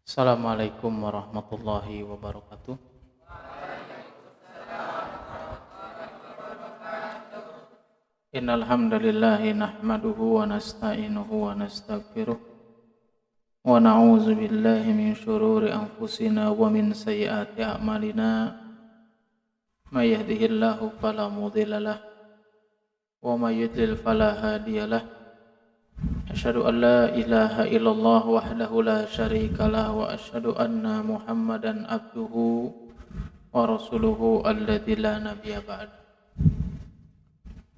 Assalamualaikum warahmatullahi wabarakatuh. Innal hamdalillah nahmaduhu wa nasta'inuhu wa nastaghfiruh wa na'udzu billahi min shururi anfusina wa min sayyiati a'malina. May yahdihillahu fala mudilla lahu wa may yudlil fala hadiyalah. Asyhadu an la ilaha illallah wahdahu la syarika lah wa asyhadu anna Muhammadan abduhu wa rasuluhu alladzi la nabiyya ba'd.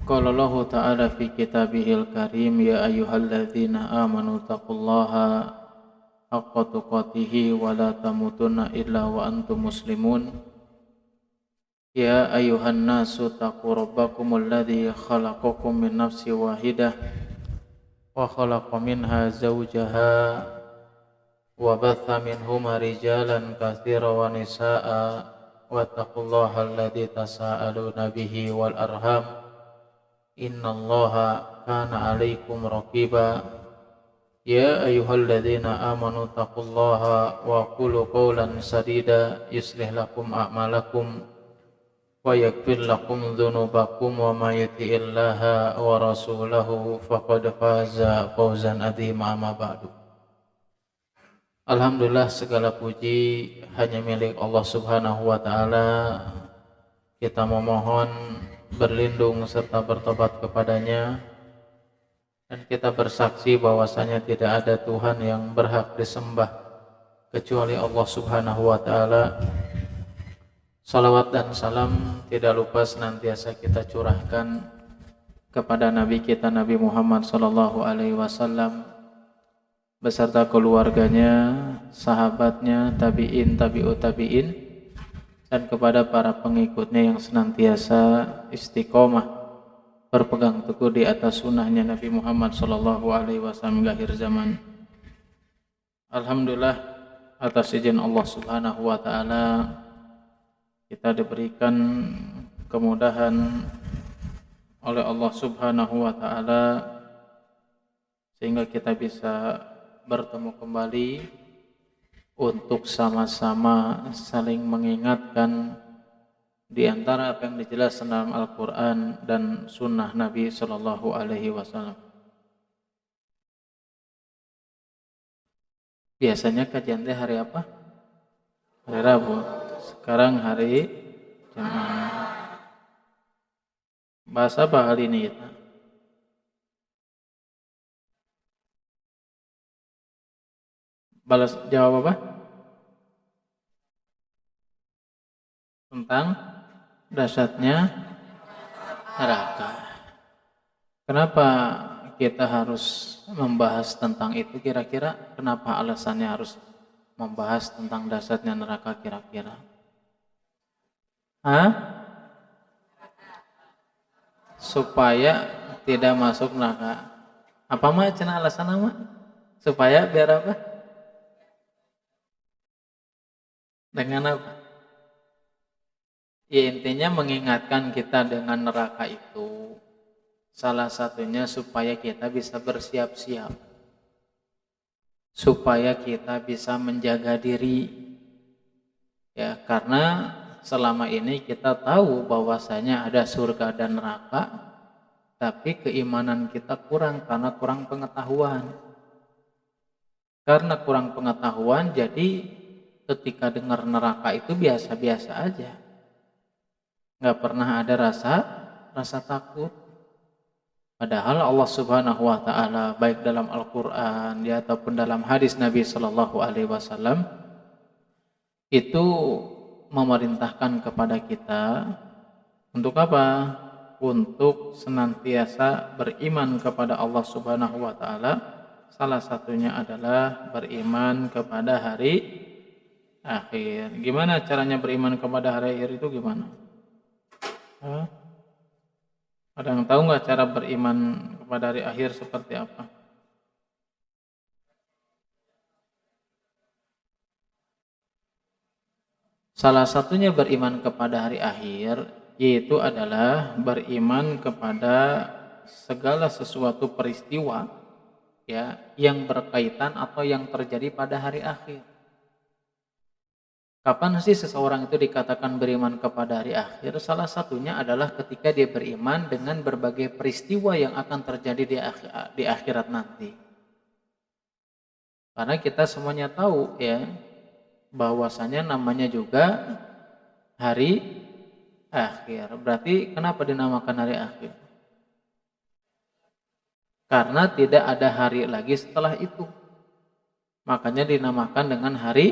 Qala Allah ta'ala fi kitabihil karim ya ayyuhalladzina amanu taqullaha haqqa tuqatih wa la tamutunna illa wa antum muslimun. Ya ayyuhan nasu taqu rabbakumul ladzi khalaqakum min nafsin wahidah wa khalaqa minha zawjaha wa batha minhuma rijalan katsiran wa nisaa'a wattaqullaha alladzi tasaaluna bihi wal arham innallaha kana 'alaikum raqiba. Ya ayyuhalladzina amanu taqullaha wa qulu qawlan sadida yuslih lakum a'malakum wa yaghfir lakum dzunubakum wa may yuti'illaha wa rasulahu faqad faza fawzan 'azima. Amma ba'du. Alhamdulillah, segala puji hanya milik Allah Subhanahu wa taala. Kita memohon berlindung serta bertobat kepadanya, dan kita bersaksi bahwasanya tidak ada Tuhan yang berhak disembah kecuali Allah Subhanahu wa taala. Salawat dan salam tidak lupa senantiasa kita curahkan kepada Nabi kita Nabi Muhammad sallallahu alaihi wasallam beserta keluarganya, sahabatnya, tabi'in, tabi'ut tabi'in, dan kepada para pengikutnya yang senantiasa istiqomah berpegang teguh di atas sunnahnya Nabi Muhammad sallallahu alaihi wasallam hingga akhir zaman. Alhamdulillah, atas izin Allah Subhanahu wa taala kita diberikan kemudahan oleh Allah Subhanahu wa taala sehingga kita bisa bertemu kembali untuk sama-sama saling mengingatkan di antara apa yang dijelaskan dalam Al-Quran dan Sunnah Nabi Sallallahu Alaihi Wasallam. Biasanya kajian teh hari apa? Hari Rabu. Sekarang hari Jumat. Bahasa apa hari ini kita? Balas jawab apa? Tentang dahsyatnya neraka. Kenapa kita harus membahas tentang itu kira-kira? Kenapa alasannya harus membahas tentang dahsyatnya neraka kira-kira? Supaya tidak masuk neraka. Apa mah cenah alasan nama? Supaya biar apa? Dengan apa? Ya intinya mengingatkan kita dengan neraka itu. Salah satunya supaya kita bisa bersiap-siap. Supaya kita bisa menjaga diri. Ya, karena selama ini kita tahu bahwasanya ada surga dan neraka, tapi keimanan kita kurang karena kurang pengetahuan. Karena kurang pengetahuan, jadi ketika dengar neraka itu biasa-biasa aja. Nggak pernah ada rasa takut. Padahal Allah Subhanahu wa taala baik dalam Al-Qur'an ya ataupun dalam hadis Nabi sallallahu alaihi wasallam itu memerintahkan kepada kita untuk apa? Untuk senantiasa beriman kepada Allah Subhanahu wa taala. Salah satunya adalah beriman kepada hari akhir. Gimana caranya beriman kepada hari akhir itu gimana? Ada yang tahu nggak cara beriman kepada hari akhir seperti apa? Salah satunya beriman kepada hari akhir yaitu adalah beriman kepada segala sesuatu peristiwa ya yang berkaitan atau yang terjadi pada hari akhir. Kapan sih seseorang itu dikatakan beriman kepada hari akhir? Salah satunya adalah ketika dia beriman dengan berbagai peristiwa yang akan terjadi di akhirat nanti. Karena kita semuanya tahu ya, bahwasanya namanya juga hari akhir. Berarti kenapa dinamakan hari akhir? Karena tidak ada hari lagi setelah itu. Makanya dinamakan dengan hari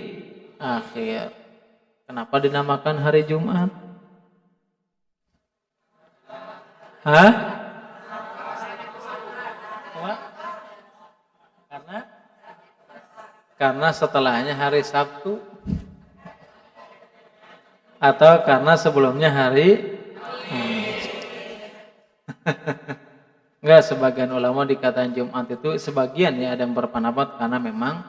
akhir. Kenapa dinamakan hari Jumat? Hah? Karena setelahnya hari Sabtu, atau karena sebelumnya hari enggak, sebagian ulama dikatakan Jumat itu, sebagian ya ada yang berpendapat karena memang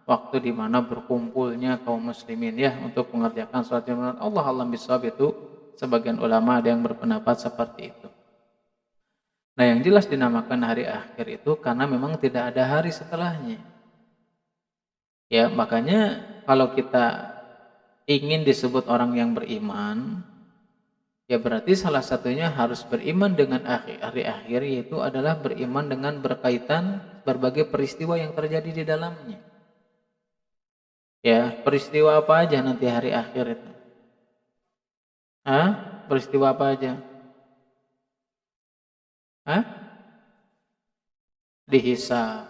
waktu di mana berkumpulnya kaum muslimin ya untuk mengerjakan sholat Jumat. Allah alam bisawab, itu sebagian ulama ada yang berpendapat seperti itu. Nah, yang jelas dinamakan hari akhir itu karena memang tidak ada hari setelahnya. Ya, makanya kalau kita ingin disebut orang yang beriman, ya berarti salah satunya harus beriman dengan hari akhir, yaitu adalah beriman dengan berkaitan berbagai peristiwa yang terjadi di dalamnya. Ya, peristiwa apa aja nanti hari akhir itu? Peristiwa apa aja? Dihisab.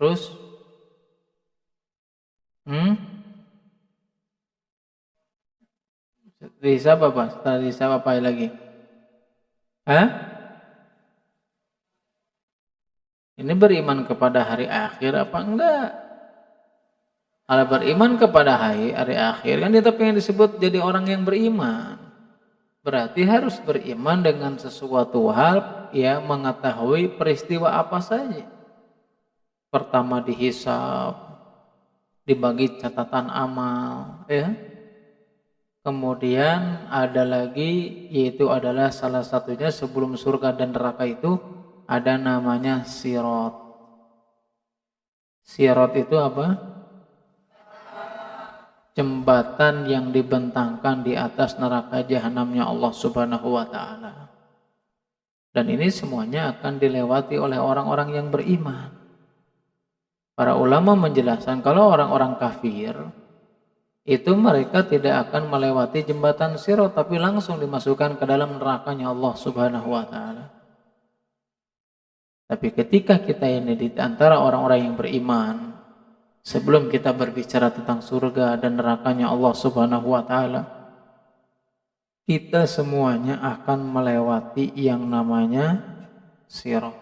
Terus? Dihisab apa? Setelah dihisab apa lagi? Ini beriman kepada hari akhir apa enggak? Kalau beriman kepada hari akhir kan kita pengen disebut jadi orang yang beriman. Berarti harus beriman dengan sesuatu hal, ya, mengetahui peristiwa apa saja. Pertama dihisab, dibagi catatan amal, ya. Kemudian ada lagi, yaitu adalah salah satunya sebelum surga dan neraka itu ada namanya sirat. Sirat itu apa? Jembatan yang dibentangkan di atas neraka jahanamnya Allah Subhanahu wa taala. Dan ini semuanya akan dilewati oleh orang-orang yang beriman. Para ulama menjelaskan kalau orang-orang kafir itu mereka tidak akan melewati jembatan sirat, tapi langsung dimasukkan ke dalam nerakanya Allah Subhanahu wa taala. Tapi ketika kita ini di antara orang-orang yang beriman, sebelum kita berbicara tentang surga dan nerakanya Allah Subhanahu wa taala, kita semuanya akan melewati yang namanya sirat.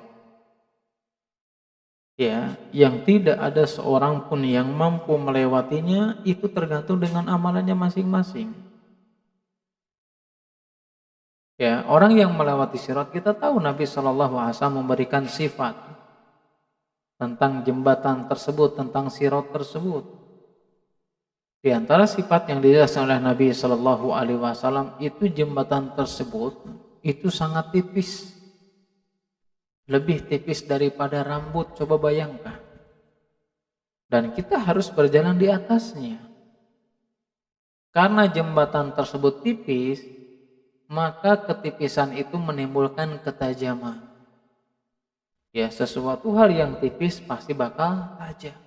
Ya, yang tidak ada seorang pun yang mampu melewatinya, itu tergantung dengan amalannya masing-masing. Ya, orang yang melewati sirat, kita tahu Nabi SAW memberikan sifat tentang jembatan tersebut, tentang sirat tersebut. Di antara sifat yang dijelaskan oleh Nabi SAW itu jembatan tersebut itu sangat tipis. Lebih tipis daripada rambut, coba bayangkan. Dan kita harus berjalan di atasnya. Karena jembatan tersebut tipis, maka ketipisan itu menimbulkan ketajaman. Ya, sesuatu hal yang tipis pasti bakal tajam.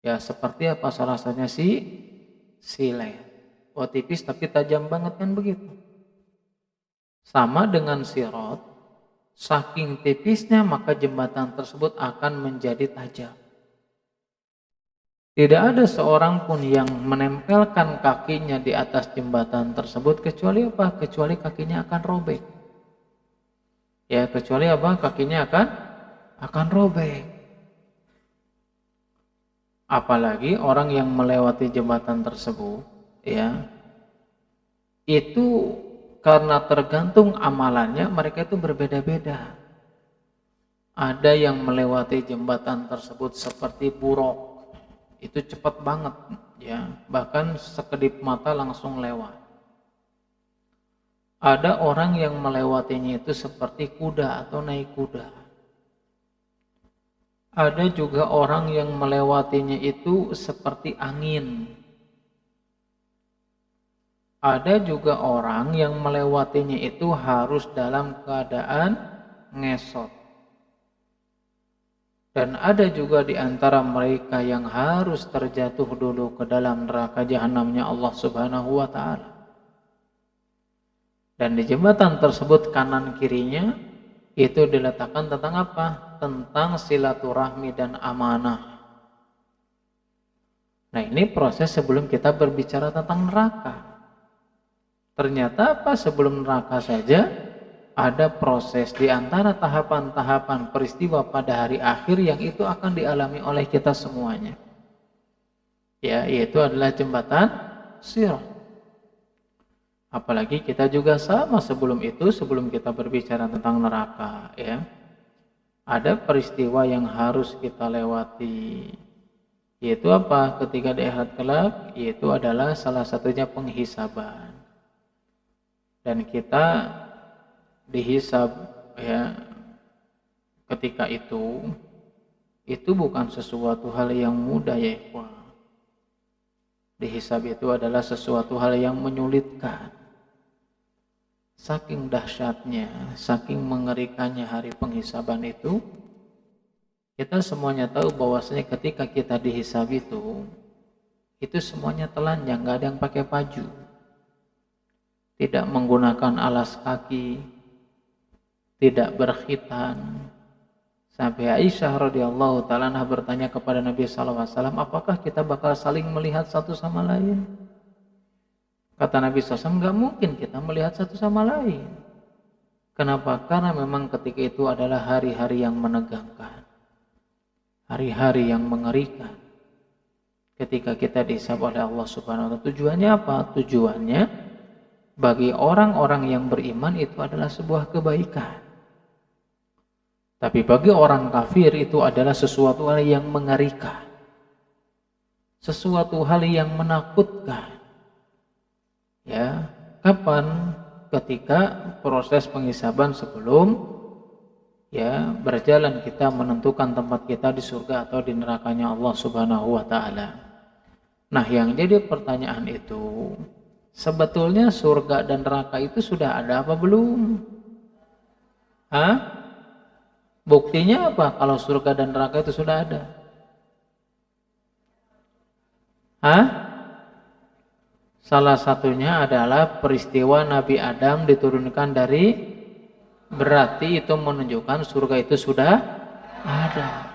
Ya, seperti apa salah satunya silet. Oh, tipis tapi tajam banget kan begitu. Sama dengan sirat. Saking tipisnya maka jembatan tersebut akan menjadi tajam. Tidak ada seorang pun yang menempelkan kakinya di atas jembatan tersebut kecuali apa? Kecuali kakinya akan robek. Ya, kecuali apa? Kakinya akan robek. Apalagi orang yang melewati jembatan tersebut, ya, itu karena tergantung amalannya, mereka itu berbeda-beda. Ada yang melewati jembatan tersebut seperti buruk, itu cepat banget, ya, bahkan sekedip mata langsung lewat. Ada orang yang melewatinya itu seperti kuda atau naik kuda. Ada juga orang yang melewatinya itu seperti angin. Ada juga orang yang melewatinya itu harus dalam keadaan ngesot. Dan ada juga di antara mereka yang harus terjatuh dulu ke dalam neraka jahanamnya Allah Subhanahu wa taala. Dan di jembatan tersebut kanan kirinya itu diletakkan tentang apa? Tentang silaturahmi dan amanah. Nah, ini proses sebelum kita berbicara tentang neraka. Ternyata apa? Sebelum neraka saja ada proses di antara tahapan-tahapan peristiwa pada hari akhir yang itu akan dialami oleh kita semuanya. Ya, yaitu adalah jembatan Sirat. Apalagi kita juga sama sebelum itu, sebelum kita berbicara tentang neraka, ya. Ada peristiwa yang harus kita lewati. Yaitu apa? Ketika di akhirat kelak, yaitu adalah salah satunya penghisaban. Dan kita dihisab, ya, ketika itu bukan sesuatu hal yang mudah, ya ikhwan. Dihisab itu adalah sesuatu hal yang menyulitkan. Saking dahsyatnya, saking mengerikannya hari penghisaban itu, kita semuanya tahu bahwasanya ketika kita dihisab itu semuanya telanjang, nggak ada yang pakai baju, tidak menggunakan alas kaki, tidak berkhitan. Sampai Aisyah radhiyallahu taala bertanya kepada Nabi sallallahu alaihi wasallam, apakah kita bakal saling melihat satu sama lain? Kata Nabi SAW, nggak mungkin kita melihat satu sama lain. Kenapa? Karena memang ketika itu adalah hari-hari yang menegangkan, hari-hari yang mengerikan. Ketika kita dihisab oleh Allah Subhanahu wa taala, tujuannya apa? Tujuannya bagi orang-orang yang beriman itu adalah sebuah kebaikan. Tapi bagi orang kafir itu adalah sesuatu hal yang mengerikan, sesuatu hal yang menakutkan. Ya, kapan? Ketika proses penghisaban sebelum ya berjalan kita menentukan tempat kita di surga atau di nerakanya Allah Subhanahu wa taala. Nah, yang jadi pertanyaan itu, sebetulnya surga dan neraka itu sudah ada apa belum? Hah? Buktinya apa kalau surga dan neraka itu sudah ada? Hah? Salah satunya adalah peristiwa Nabi Adam diturunkan dari, berarti itu menunjukkan surga itu sudah ada.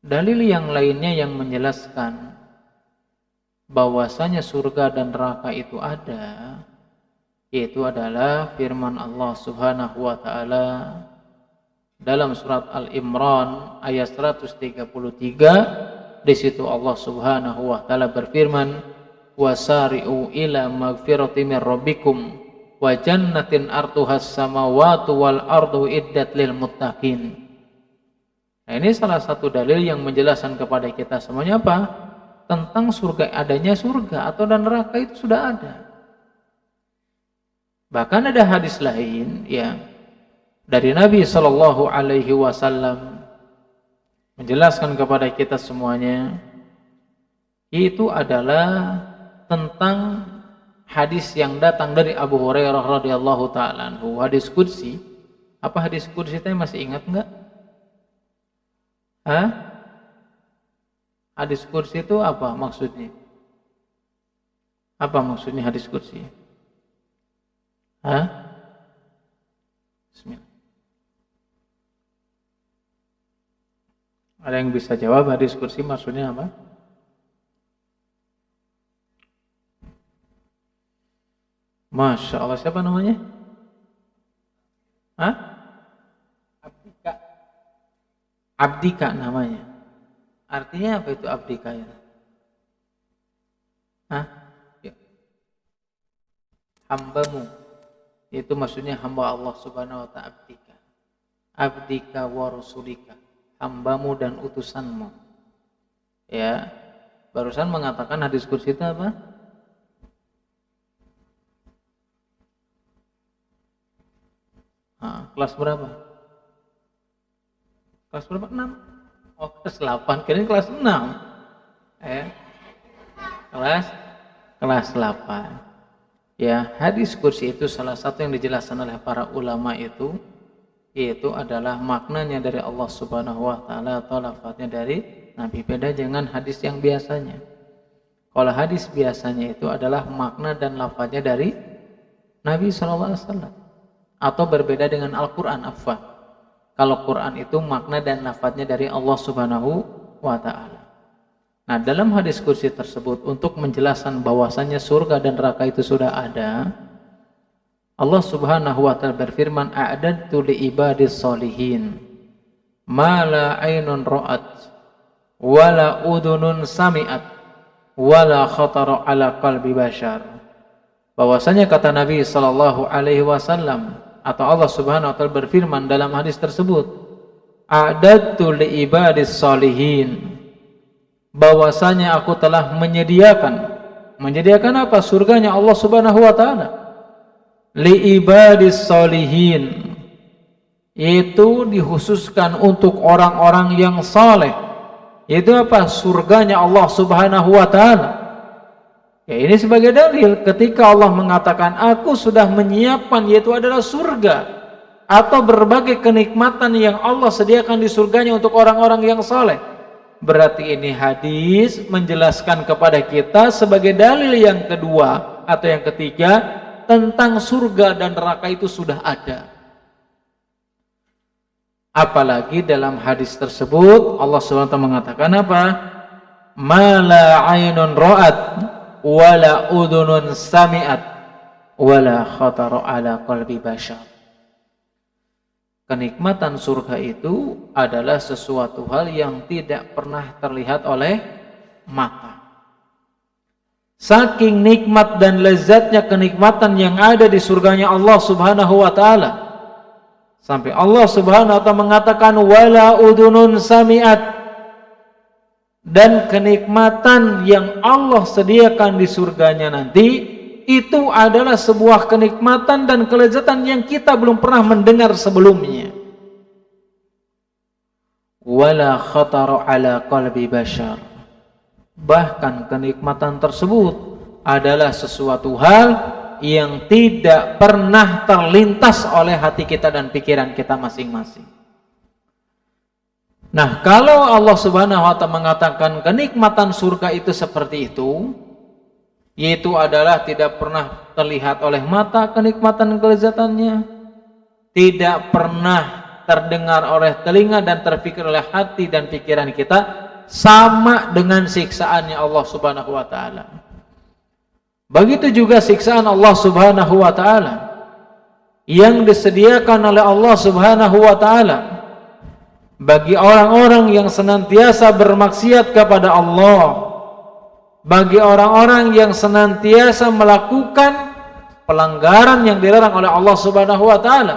Dalil yang lainnya yang menjelaskan bahwasanya surga dan neraka itu ada, yaitu adalah firman Allah Subhanahu wa taala dalam surat Al-Imran ayat 133. Di situ Allah Subhanahu wa taala berfirman, wasari'u ila magfirati mir rabbikum wa jannatin arduhas samawati wal ardu iddat lil muttaqin. Nah, ini salah satu dalil yang menjelaskan kepada kita semuanya apa? Tentang surga, adanya surga atau dan neraka itu sudah ada. Bahkan ada hadis lain ya dari Nabi sallallahu alaihi wasallam menjelaskan kepada kita semuanya, itu adalah tentang hadis yang datang dari Abu Hurairah radhiyallahu taala anhu, hadis qudsi. Apa hadis qudsi itu masih ingat enggak? Hah? Hadis qudsi itu apa maksudnya? Apa maksudnya hadis qudsi? Hah? Bismillah. Ada yang bisa jawab hadis qudsi maksudnya apa? Masya Allah, siapa namanya? Hah? Abdika. Abdika namanya. Artinya apa itu abdika ya? Hah? Ya. Hambamu. Itu maksudnya hamba Allah Subhanahu wa ta'ala, abdika. Abdika wa rasulika. Hambamu dan utusanmu. Ya. Barusan mengatakan hadis qudsi itu apa? Kelas berapa? Kelas berapa? 6. Oh, kelas 8. Kirain kelas 6. Kelas 8. Ya, hadis kursi itu salah satu yang dijelaskan oleh para ulama itu, yaitu adalah maknanya dari Allah Subhanahu wa taala atau lafadznya dari Nabi. Beda dengan hadis yang biasanya. Kalau hadis biasanya itu adalah makna dan lafadznya dari Nabi sallallahu alaihi wasallam. Atau berbeda dengan Al-Qur'an, afwan. Kalau Quran itu makna dan lafadznya dari Allah Subhanahu wa taala. Nah, dalam hadis kursi tersebut untuk menjelaskan bahwasannya surga dan neraka itu sudah ada, Allah Subhanahu wa taala berfirman, "A'dadtu li ibadis sholihin ma la 'ainun ra'at wa la udhunun sami'at wa la khatara 'ala qalbi bashar." Bahwasanya kata Nabi sallallahu alaihi wasallam atau Allah Subhanahu wa taala berfirman dalam hadis tersebut, "A'dadtu li ibadis sholihin." Bahwasanya aku telah menyediakan apa? Surganya Allah Subhanahu wa taala. Li ibadis sholihin, itu dikhususkan untuk orang-orang yang saleh. Itu apa? Surganya Allah Subhanahu wa taala. Ya, ini sebagai dalil ketika Allah mengatakan aku sudah menyiapkan, yaitu adalah surga atau berbagai kenikmatan yang Allah sediakan di surganya untuk orang-orang yang saleh. Berarti ini hadis menjelaskan kepada kita sebagai dalil yang kedua atau yang ketiga tentang surga dan neraka itu sudah ada. Apalagi dalam hadis tersebut Allah SWT mengatakan apa? Ma la 'ainun ra'at wa la udhunun sami'at wa la khatara 'ala qalbi bashar. Kenikmatan surga itu adalah sesuatu hal yang tidak pernah terlihat oleh mata. Saking nikmat dan lezatnya kenikmatan yang ada di surganya Allah Subhanahu wa taala, sampai Allah Subhanahu wa taala mengatakan wala udhunun sami'at, dan kenikmatan yang Allah sediakan di surganya nanti itu adalah sebuah kenikmatan dan kelezatan yang kita belum pernah mendengar sebelumnya. Wala khatara 'ala qalbi bashar. Bahkan kenikmatan tersebut adalah sesuatu hal yang tidak pernah terlintas oleh hati kita dan pikiran kita masing-masing. Nah, kalau Allah Subhanahu wa taala mengatakan kenikmatan surga itu seperti itu, yaitu adalah tidak pernah terlihat oleh mata kenikmatan kelezatannya, tidak pernah terdengar oleh telinga dan terpikir oleh hati dan pikiran kita, sama dengan siksaannya Allah Subhanahu wa taala. Begitu juga siksaan Allah Subhanahu wa taala yang disediakan oleh Allah Subhanahu wa taala bagi orang-orang yang senantiasa bermaksiat kepada Allah, bagi orang-orang yang senantiasa melakukan pelanggaran yang dilarang oleh Allah Subhanahu wa taala.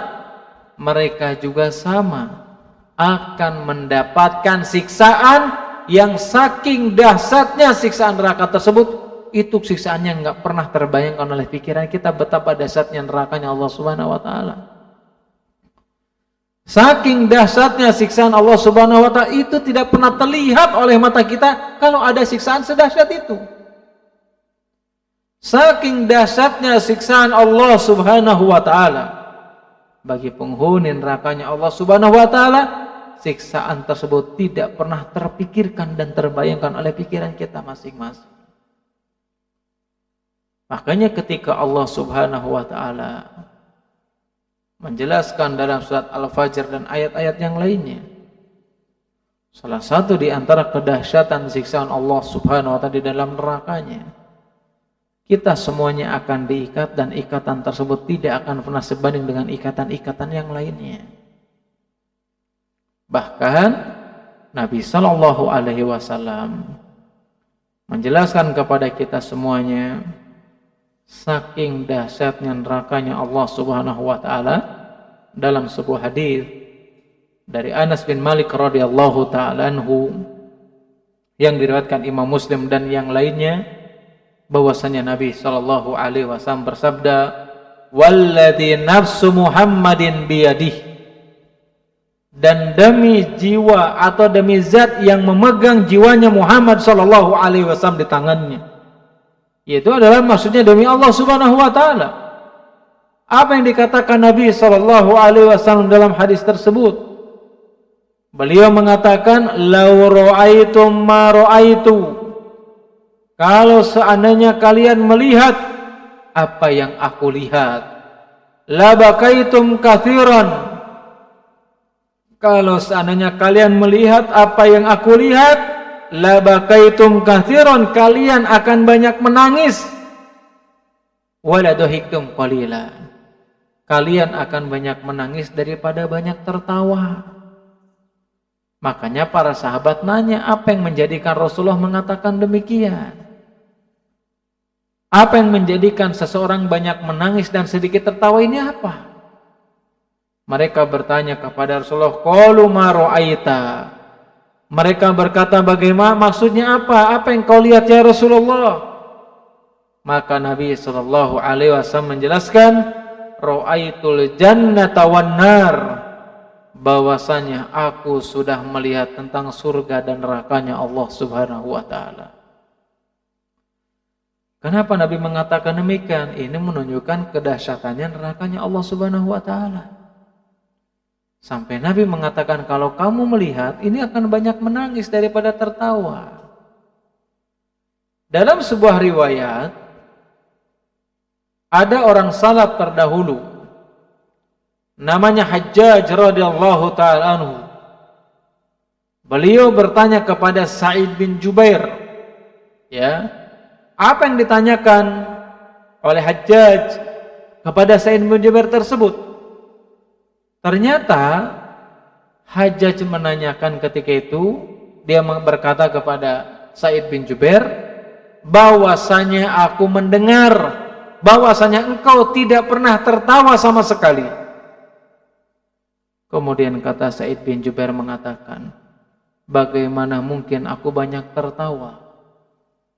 Mereka juga sama akan mendapatkan siksaan yang saking dahsyatnya siksaan neraka tersebut. Itu siksaannya enggak pernah terbayangkan oleh pikiran kita betapa dahsyatnya nerakanya Allah Subhanahu wa taala. Saking dahsyatnya siksaan Allah Subhanahu wa taala itu tidak pernah terlihat oleh mata kita kalau ada siksaan sedahsyat itu. Saking dahsyatnya siksaan Allah Subhanahu wa taala bagi penghuni nerakanya Allah Subhanahu wa taala, siksaan tersebut tidak pernah terpikirkan dan terbayangkan oleh pikiran kita masing-masing. Makanya ketika Allah Subhanahu wa taala menjelaskan dalam surat Al-Fajr dan ayat-ayat yang lainnya, salah satu di antara kedahsyatan siksaan Allah Subhanahu wa taala di dalam nerakanya, kita semuanya akan diikat dan ikatan tersebut tidak akan pernah sebanding dengan ikatan-ikatan yang lainnya. Bahkan Nabi sallallahu alaihi wasallam menjelaskan kepada kita semuanya saking dahsyatnya nerakanya Allah Subhanahu wa taala dalam sebuah hadis dari Anas bin Malik radhiyallahu taala anhu yang diriwayatkan Imam Muslim dan yang lainnya, bahwasanya Nabi sallallahu alaihi wasallam bersabda, "Walladzi nafsu Muhammadin biyadihi." dan demi jiwa atau demi zat yang memegang jiwanya Muhammad sallallahu alaihi wasallam di tangannya. Yaitu adalah maksudnya demi Allah Subhanahu wa taala. Apa yang dikatakan Nabi sallallahu alaihi wasallam dalam hadis tersebut? Beliau mengatakan, "Lau ra'aitum ma ra'aitu." Kalau seandainya kalian melihat apa yang aku lihat, la bakaitum katsiran. Kalau seandainya kalian melihat apa yang aku lihat, la bakaitum katsiran, kalian akan banyak menangis. Wala dhahiktum qalila. Kalian akan banyak menangis daripada banyak tertawa. Makanya para sahabat nanya, apa yang menjadikan Rasulullah mengatakan demikian? Apa yang menjadikan seseorang banyak menangis dan sedikit tertawa ini apa? Mereka bertanya kepada Rasulullah, qalu ma ra'aita. Mereka berkata, bagaimana maksudnya apa? Apa yang kau lihat ya Rasulullah? Maka Nabi sallallahu alaihi wasallam menjelaskan, ra'aitul jannata wan nar. Bahwasanya aku sudah melihat tentang surga dan nerakanya Allah Subhanahu wa taala. Kenapa Nabi mengatakan demikian? Ini menunjukkan kedahsyatannya nerakanya Allah Subhanahu wa taala. Sampai Nabi mengatakan, kalau kamu melihat, ini akan banyak menangis daripada tertawa. Dalam sebuah riwayat, ada orang salaf terdahulu, namanya Hajjaj radhiyallahu ta'ala anhu. Beliau bertanya kepada Sa'id bin Jubair, ya, apa yang ditanyakan oleh Hajjaj kepada Sa'id bin Jubair tersebut? Ternyata Hajjaj menanyakan ketika itu, dia berkata kepada Sa'id bin Jubair, bahwasanya aku mendengar bahwasanya engkau tidak pernah tertawa sama sekali. Kemudian kata Sa'id bin Jubair mengatakan, bagaimana mungkin aku banyak tertawa,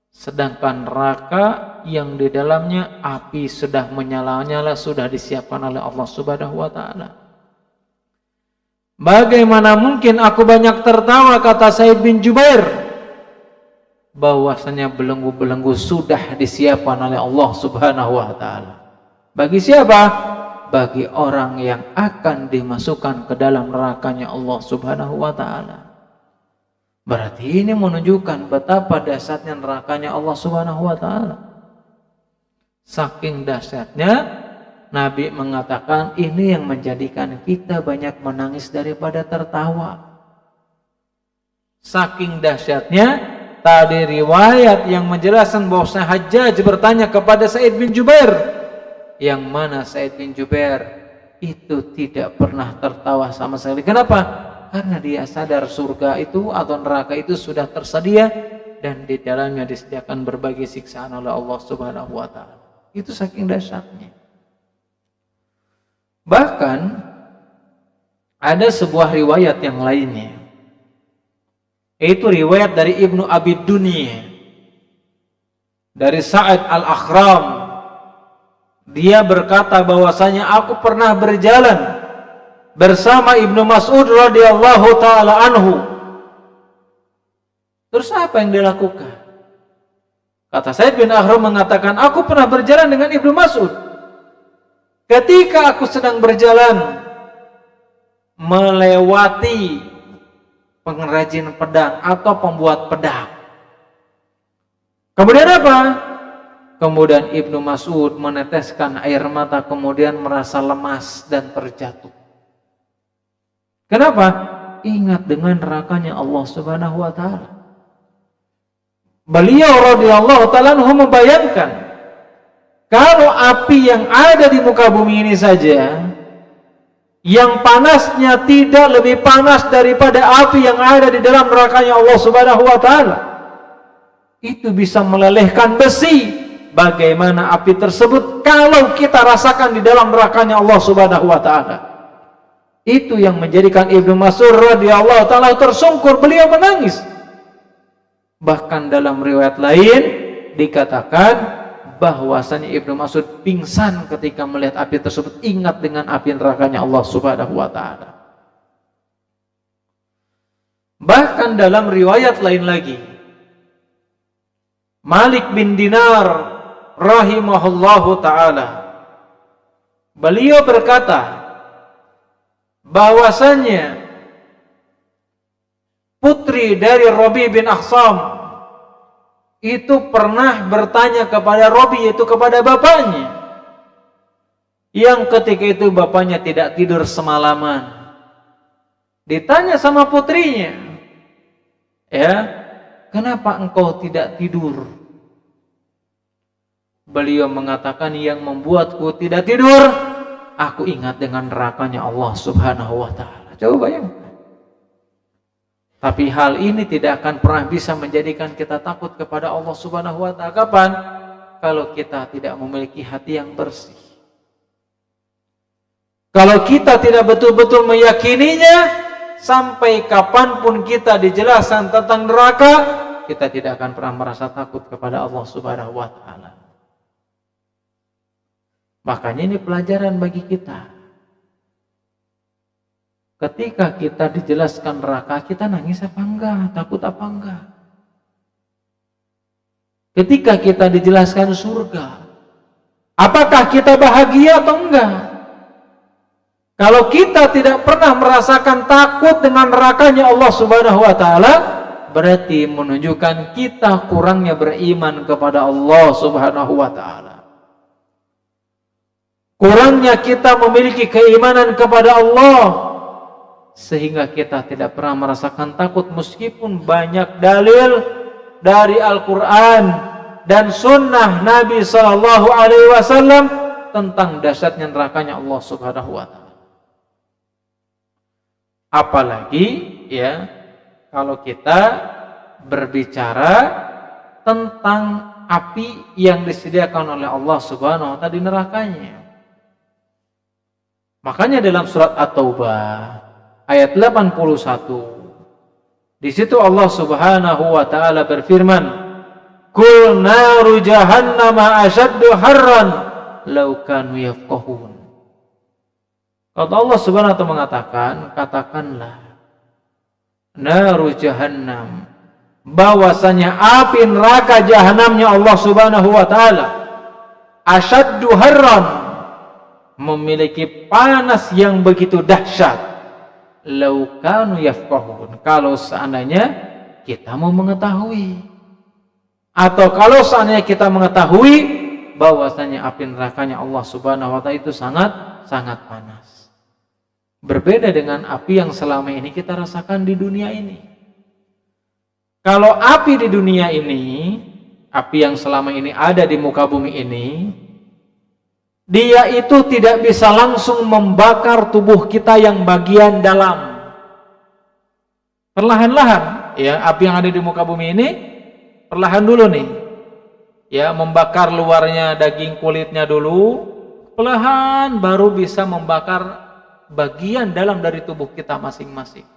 sedangkan neraka yang di dalamnya api sudah menyala-nyala, sudah disiapkan oleh Allah Subhanahu wa taala. Bagaimana mungkin aku banyak tertawa, kata Sa'id bin Jubair, bahwasanya belenggu-belenggu sudah disiapkan oleh Allah Subhanahu wa taala. Bagi siapa? Bagi orang yang akan dimasukkan ke dalam nerakanya Allah Subhanahu wa taala. Berarti ini menunjukkan betapa dahsyatnya nerakanya Allah Subhanahu wa taala. Saking dahsyatnya, Nabi mengatakan ini yang menjadikan kita banyak menangis daripada tertawa. Saking dahsyatnya, tadi riwayat yang menjelaskan bahwa Hajjaj bertanya kepada Sa'id bin Jubair, yang mana Sa'id bin Jubair itu tidak pernah tertawa sama sekali. Kenapa? Karena dia sadar surga itu atau neraka itu sudah tersedia dan di dalamnya disediakan berbagai siksaan oleh Allah Subhanahu wa taala. Itu saking dahsyatnya. Bahkan ada sebuah riwayat yang lainnya, yaitu riwayat dari Ibnu Abi Dunya dari Sa'ad al-Akhram. Dia berkata bahwasanya aku pernah berjalan bersama Ibnu Mas'ud radhiyallahu taala anhu. Terus apa yang dilakukan? Kata Sa'id bin Akhram mengatakan, aku pernah berjalan dengan Ibnu Mas'ud. Ketika aku sedang berjalan melewati pengrajin pedang atau pembuat pedang. Kemudian apa? Kemudian Ibnu Mas'ud meneteskan air mata, kemudian merasa lemas dan terjatuh. Kenapa? Ingat dengan nerakanya Allah Subhanahu wa taala. Beliau radhiyallahu taala anhu membayangkan, kalau api yang ada di muka bumi ini saja, yang panasnya tidak lebih panas daripada api yang ada di dalam nerakanya Allah Subhanahu wa taala, itu bisa melelehkan besi. Bagaimana api tersebut kalau kita rasakan di dalam nerakanya Allah Subhanahu wa taala? Itu yang menjadikan Ibnu Mas'ud radhiyallahu taala tersungkur, beliau menangis. Bahkan dalam riwayat lain dikatakan bahwasanya Ibnu Mas'ud pingsan ketika melihat api tersebut, ingat dengan api nerakanya Allah Subhanahu wa taala. Bahkan dalam riwayat lain lagi, Malik bin Dinar rahimahullahu ta'ala, beliau berkata bahwasannya putri dari Rabi bin Akhsam itu pernah bertanya kepada Rabi, yaitu kepada bapaknya, yang ketika itu bapaknya tidak tidur semalaman. Ditanya sama putrinya, ya, kenapa engkau tidak tidur? Beliau mengatakan, yang membuatku tidak tidur, aku ingat dengan nerakanya Allah Subhanahu wa ta'ala. Coba bayangkan. Tapi hal ini tidak akan pernah bisa menjadikan kita takut kepada Allah Subhanahu wa ta'ala. Kapan? Kalau kita tidak memiliki hati yang bersih. Kalau kita tidak betul-betul meyakininya, sampai kapanpun kita dijelaskan tentang neraka, kita tidak akan pernah merasa takut kepada Allah Subhanahu wa ta'ala. Makanya ini pelajaran bagi kita. Ketika kita dijelaskan neraka, kita nangis apa enggak? Takut apa enggak? Ketika kita dijelaskan surga, apakah kita bahagia atau enggak? Kalau kita tidak pernah merasakan takut dengan nerakanya Allah Subhanahu wa ta'ala, berarti menunjukkan kita kurangnya beriman kepada Allah Subhanahu wa ta'ala. Kurangnya kita memiliki keimanan kepada Allah, sehingga kita tidak pernah merasakan takut meskipun banyak dalil dari Al-Quran dan sunnah Nabi SAW tentang dahsyatnya nerakanya Allah Subhanahu wa ta'ala. Apalagi ya kalau kita berbicara tentang api yang disediakan oleh Allah Subhanahu wa ta'ala di nerakanya. Makanya dalam surat At-Taubah ayat 81, di situ Allah Subhanahu wa ta'ala berfirman, "Qul naru jahannama ashaddu harran law kanu yafqahun." Kata Allah Subhanahu wa ta'ala mengatakan, katakanlah, naru jahannam, bahwasanya api neraka jahanamnya Allah Subhanahu wa ta'ala, asyaddu harran, memiliki panas yang begitu dahsyat, law kanu yafqahun, kalau seandainya kita mau mengetahui, atau kalau seandainya kita mengetahui bahwasanya api nerakanya Allah Subhanahu wa ta'ala itu sangat panas. Berbeda dengan api yang selama ini kita rasakan di dunia ini. Kalau api di dunia ini, api yang selama ini ada di muka bumi ini, dia itu tidak bisa langsung membakar tubuh kita yang bagian dalam. Perlahan-lahan, ya, api yang ada di muka bumi ini perlahan dulu nih, ya, membakar luarnya, daging kulitnya dulu, perlahan baru bisa membakar bagian dalam dari tubuh kita masing-masing.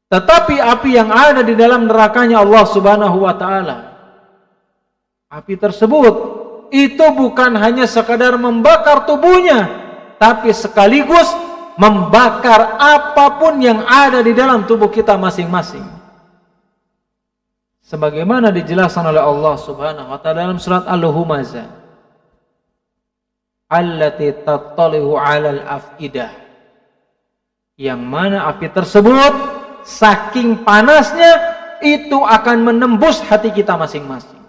Tetapi api yang ada di dalam nerakanya Allah Subhanahu wa ta'ala, api tersebut itu bukan hanya sekadar membakar tubuhnya, tapi sekaligus membakar apapun yang ada di dalam tubuh kita masing-masing. Sebagaimana dijelaskan oleh Allah Subhanahu wa ta'ala dalam surat Al-Humazah, allati tattalihu 'alal afidah, yang mana api tersebut saking panasnya itu akan menembus hati kita masing-masing,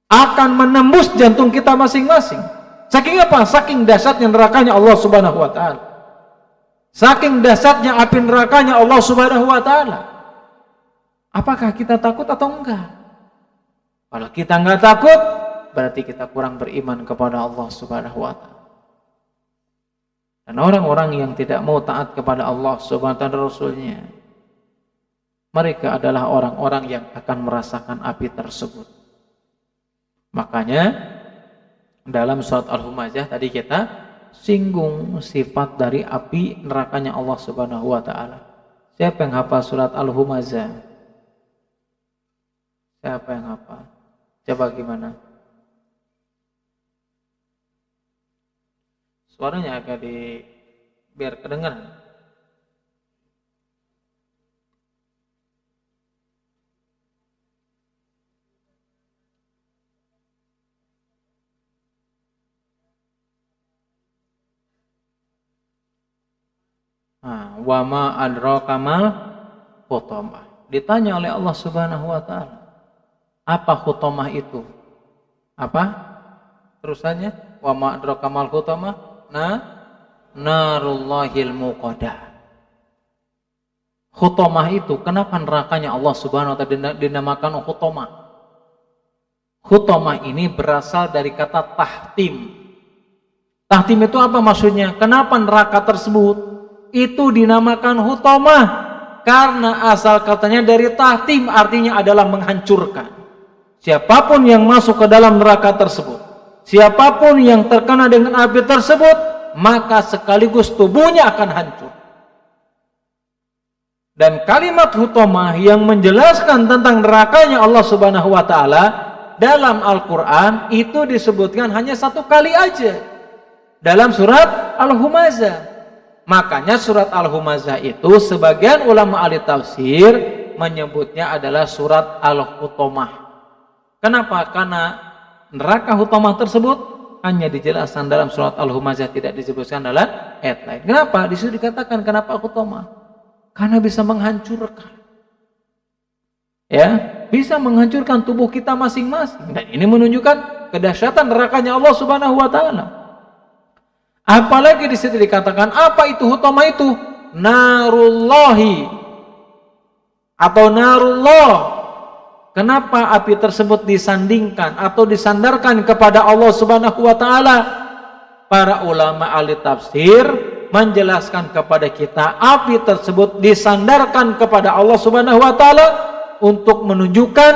akan menembus jantung kita masing-masing. Saking apa? Saking dahsyatnya nerakanya Allah Subhanahu wa ta'ala, saking dahsyatnya api nerakanya Allah Subhanahu wa ta'ala. Apakah kita takut atau enggak? Kalau kita enggak takut, berarti kita kurang beriman kepada Allah Subhanahu wa ta'ala. Dan orang-orang yang tidak mau taat kepada Allah Subhanahu wa ta'ala Rasulnya, mereka adalah orang-orang yang akan merasakan api tersebut. Makanya dalam surat Al-Humazah tadi kita singgung sifat dari api nerakanya Allah Subhanahu wa ta'ala. Siapa yang hafal surat Al-Humazah? Siapa yang hafal? Coba gimana? Suaranya agak biar kedengaran. Wa ma adraka mal hutamah. Ditanya oleh Allah Subhanahu wa taala, apa hutamah itu? Apa? Terusannya, wa ma adraka mal hutamah? Narullahil muqadah. Hutamah itu, kenapa nerakanya Allah Subhanahu wa taala dinamakan hutamah? Hutamah ini berasal dari kata tahtim. Tahtim itu apa maksudnya? Kenapa neraka tersebut itu dinamakan hutamah? Karena asal katanya dari tahtim, artinya adalah menghancurkan. Siapapun yang masuk ke dalam neraka tersebut, siapapun yang terkena dengan api tersebut, maka sekaligus tubuhnya akan hancur. Dan kalimat hutamah yang menjelaskan tentang nerakanya Allah Subhanahu wa taala dalam Al-Qur'an itu disebutkan hanya satu kali aja dalam surat Al-Humazah. Makanya surat Al-Humazah itu sebagian ulama ahli tafsir menyebutnya adalah surat Al-Hutamah. Kenapa? Karena neraka hutamah tersebut hanya dijelaskan dalam surat Al-Humazah, tidak disebutkan dalam ayat lain. Kenapa? Di situ dikatakan kenapa hutamah? Karena bisa menghancurkan. Ya, bisa menghancurkan tubuh kita masing-masing. Dan ini menunjukkan kedahsyatan nerakanya Allah Subhanahu wa taala. Apalagi di situ dikatakan apa itu hutamah itu? Narullahi atau narullah. Kenapa api tersebut disandingkan atau disandarkan kepada Allah Subhanahu wa taala? Para ulama ahli tafsir menjelaskan kepada kita api tersebut disandarkan kepada Allah Subhanahu wa taala untuk menunjukkan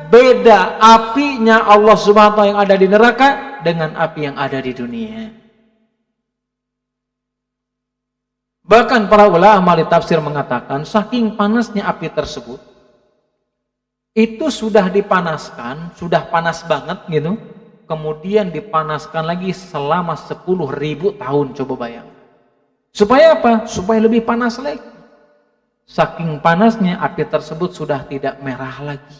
beda apinya Allah Subhanahu wa taala yang ada di neraka dengan api yang ada di dunia. Bahkan para ulama ahli tafsir mengatakan saking panasnya api tersebut itu sudah dipanaskan, sudah panas banget gitu, kemudian dipanaskan lagi selama 10.000 tahun, coba bayangkan. Supaya apa? Supaya lebih panas lagi. Saking panasnya api tersebut sudah tidak merah lagi,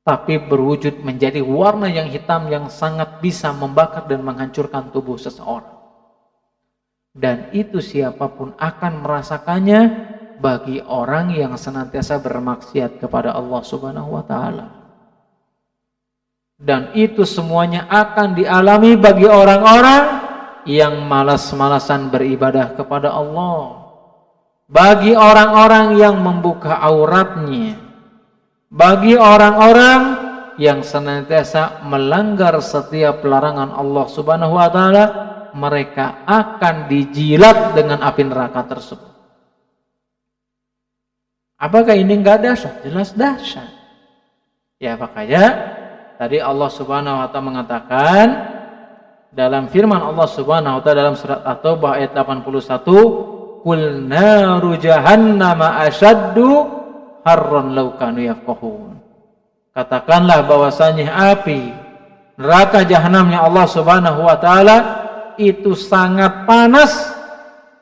tapi berwujud menjadi warna yang hitam yang sangat bisa membakar dan menghancurkan tubuh seseorang. Dan itu siapapun akan merasakannya bagi orang yang senantiasa bermaksiat kepada Allah Subhanahu wa taala. Dan itu semuanya akan dialami bagi orang-orang yang malas-malasan beribadah kepada Allah. Bagi orang-orang yang membuka auratnya. Bagi orang-orang yang senantiasa melanggar setiap larangan Allah Subhanahu wa taala, mereka akan dijilat dengan api neraka tersebut. Apakah ini enggak dahsyat? Jelas dahsyat. Ya, makanya tadi Allah Subhanahu wa taala mengatakan dalam firman Allah Subhanahu wa taala dalam surat At-Taubah ayat 81, "Qul naru jahannama asyaddu harran law kanu yafqahun." Katakanlah bahwasanya api neraka jahanamnya Allah Subhanahu wa taala itu sangat panas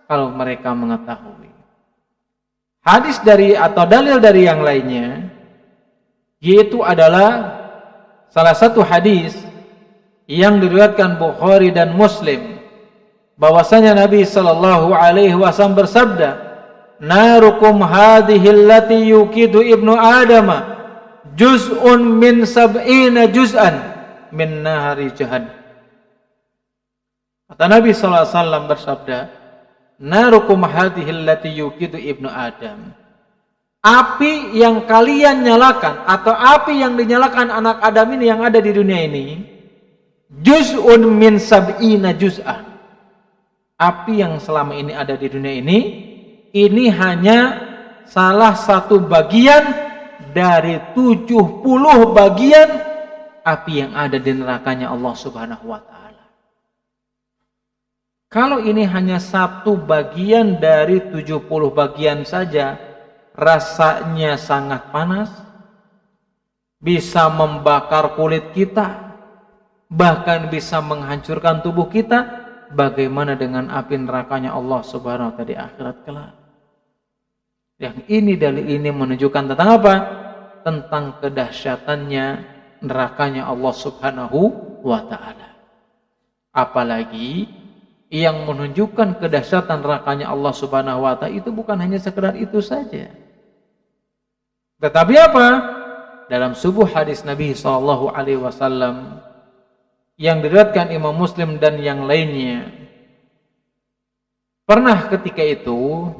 kalau mereka mengetahui. Hadis dari atau dalil dari yang lainnya yaitu adalah salah satu hadis yang diriwayatkan Bukhari dan Muslim bahwasanya Nabi sallallahu alaihi wasallam bersabda, "Narukum hadhihi allati yuqidu ibnu Adama juz'un min sab'ina juz'an min nahari jahannam." Kata Nabi sallallahu alaihi wasallam bersabda, "Narukum hadhihi allati yuqidu ibnu Adam." Api yang kalian nyalakan atau api yang dinyalakan anak Adam ini yang ada di dunia ini, juz'un min sab'ina juz'an. Api yang selama ini ada di dunia ini hanya salah satu bagian dari 70 bagian api yang ada di nerakanya Allah Subhanahu wa taala. Kalau ini hanya satu bagian dari 70 bagian saja, rasanya sangat panas, bisa membakar kulit kita, bahkan bisa menghancurkan tubuh kita. Bagaimana dengan api nerakanya Allah Subhanahu wa taala di akhirat kelak? Yang ini dalil ini menunjukkan tentang apa? Tentang kedahsyatannya nerakanya Allah Subhanahu wa taala. Apalagi yang menunjukkan kedahsyatan nerakanya Allah Subhanahu wa taala itu bukan hanya sekedar itu saja. Tetapi apa? Dalam sebuah hadis Nabi sallallahu alaihi wasallam yang diriwayatkan Imam Muslim dan yang lainnya, pernah ketika itu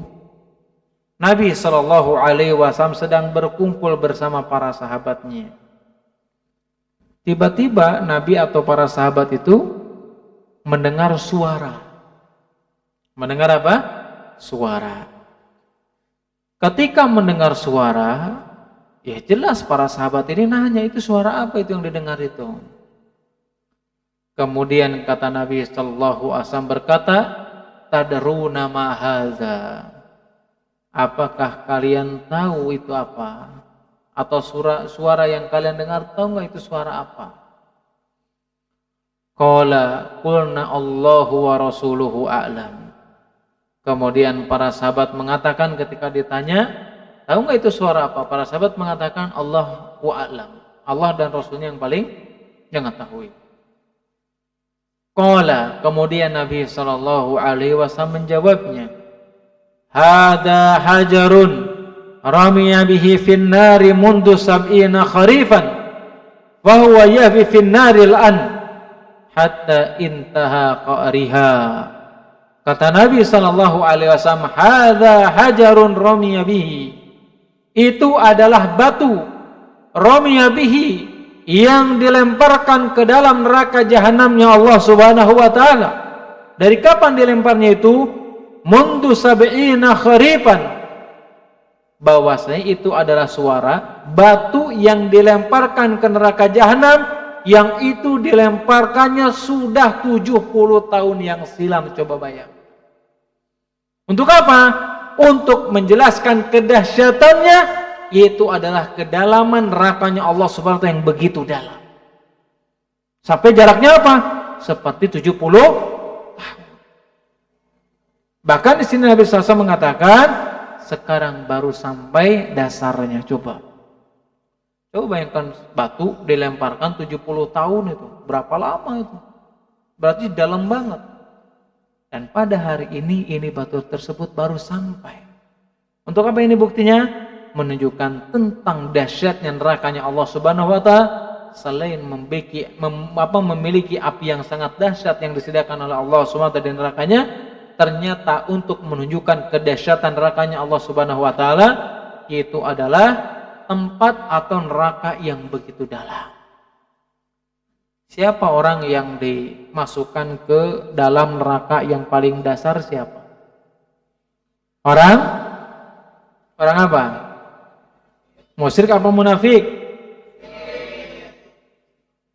Nabi sallallahu alaihi wasallam sedang berkumpul bersama para sahabatnya. Tiba-tiba Nabi atau para sahabat itu mendengar suara. Mendengar apa? Suara. Ketika mendengar suara, ya jelas para sahabat ini nanya, itu suara apa itu yang didengar itu? Kemudian kata Nabi sallallahu alaihi wasallam berkata, "Tadruna ma hadza?" Apakah kalian tahu itu apa? Atau suara yang kalian dengar, tahu enggak itu suara apa? Qala qulna Allahu wa rasuluhu a'lam. Kemudian para sahabat mengatakan ketika ditanya, tahu enggak itu suara apa? Para sahabat mengatakan Allahu a'lam. Allah dan Rasulnya yang paling mengetahui. Qala, kemudian Nabi sallallahu alaihi wasallam menjawabnya, "Hada hajarun ramiya bihi fin nari mundu sab'ina kharifan wa huwa yahfi fin naril an hatta intaha qariha." Kata Nabi sallallahu alaihi wasallam, "Hadza hajarun ramiya bihi." Itu adalah batu ramiya bihi yang dilemparkan ke dalam neraka jahanamnya Allah Subhanahu wa taala. Dari kapan dilemparnya itu? Mundu sab'ina kharifan. Bahwasanya itu adalah suara batu yang dilemparkan ke neraka jahanam, yang itu dilemparkannya sudah 70 tahun yang silam. Coba bayang. Untuk apa? Untuk menjelaskan kedahsyatannya, yaitu adalah kedalaman nerakanya Allah Subhanahu wa taala yang begitu dalam. Sampai jaraknya apa? Seperti 70 tahun. Bahkan di sini Nabi SAW mengatakan, sekarang baru sampai dasarnya. Coba bayangkan batu dilemparkan 70 tahun itu. Berapa lama itu? Berarti dalam banget. Dan pada hari ini batu tersebut baru sampai. Untuk apa ini buktinya? Menunjukkan tentang dahsyatnya nerakanya Allah Subhanahu wa taala. Selain memiliki api yang sangat dahsyat yang disediakan oleh Allah Subhanahu wa taala di nerakanya, ternyata untuk menunjukkan kedahsyatan nerakanya Allah Subhanahu wa taala, yaitu adalah tempat atau neraka yang begitu dalam. Siapa orang yang dimasukkan ke dalam neraka yang paling dasar? Siapa? Orang apa? Musyrik apa munafik?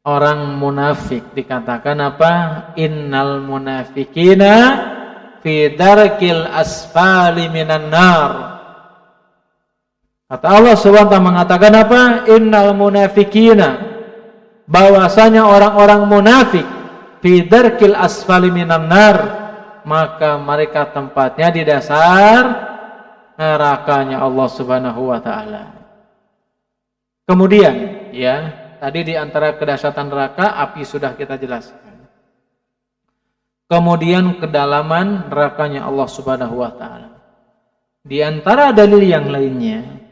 Orang munafik. Dikatakan apa? Innal munafikina fi darkil asfali minan nar. Kata Allah Subhanahu wa taala mengatakan apa? Innal munafikina, bahwasanya orang-orang munafik fi darkil asfali minan nar, maka mereka tempatnya di dasar nerakanya Allah Subhanahu wa taala. Kemudian, ya, tadi di antara kedahsyatan neraka api sudah kita jelaskan. Kemudian kedalaman nerakanya Allah Subhanahu wa taala. Di antara dalil yang lainnya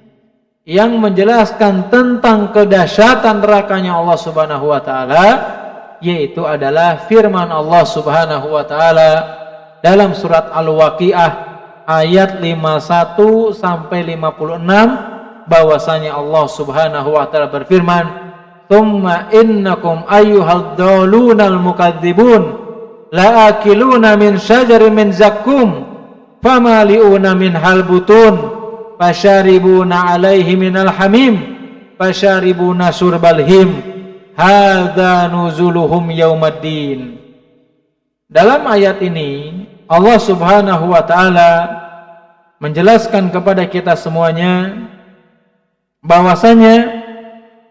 yang menjelaskan tentang kedahsyatan nerakanya Allah Subhanahu wa taala, yaitu adalah firman Allah Subhanahu wa taala dalam surat Al-Waqiah ayat 51 sampai 56, bahwasanya Allah Subhanahu wa taala berfirman, "Tsumma innakum ayyuhal dhalunal mukadzibun la'akiluna min syajarin min zakkum famali'una minhal butun fasyaribuna 'alaihi minal hamim fasyaribuna syurbal him hadza nuzuluhum yaumaddin." Dalam ayat ini Allah Subhanahu wa taala menjelaskan kepada kita semuanya bahwasanya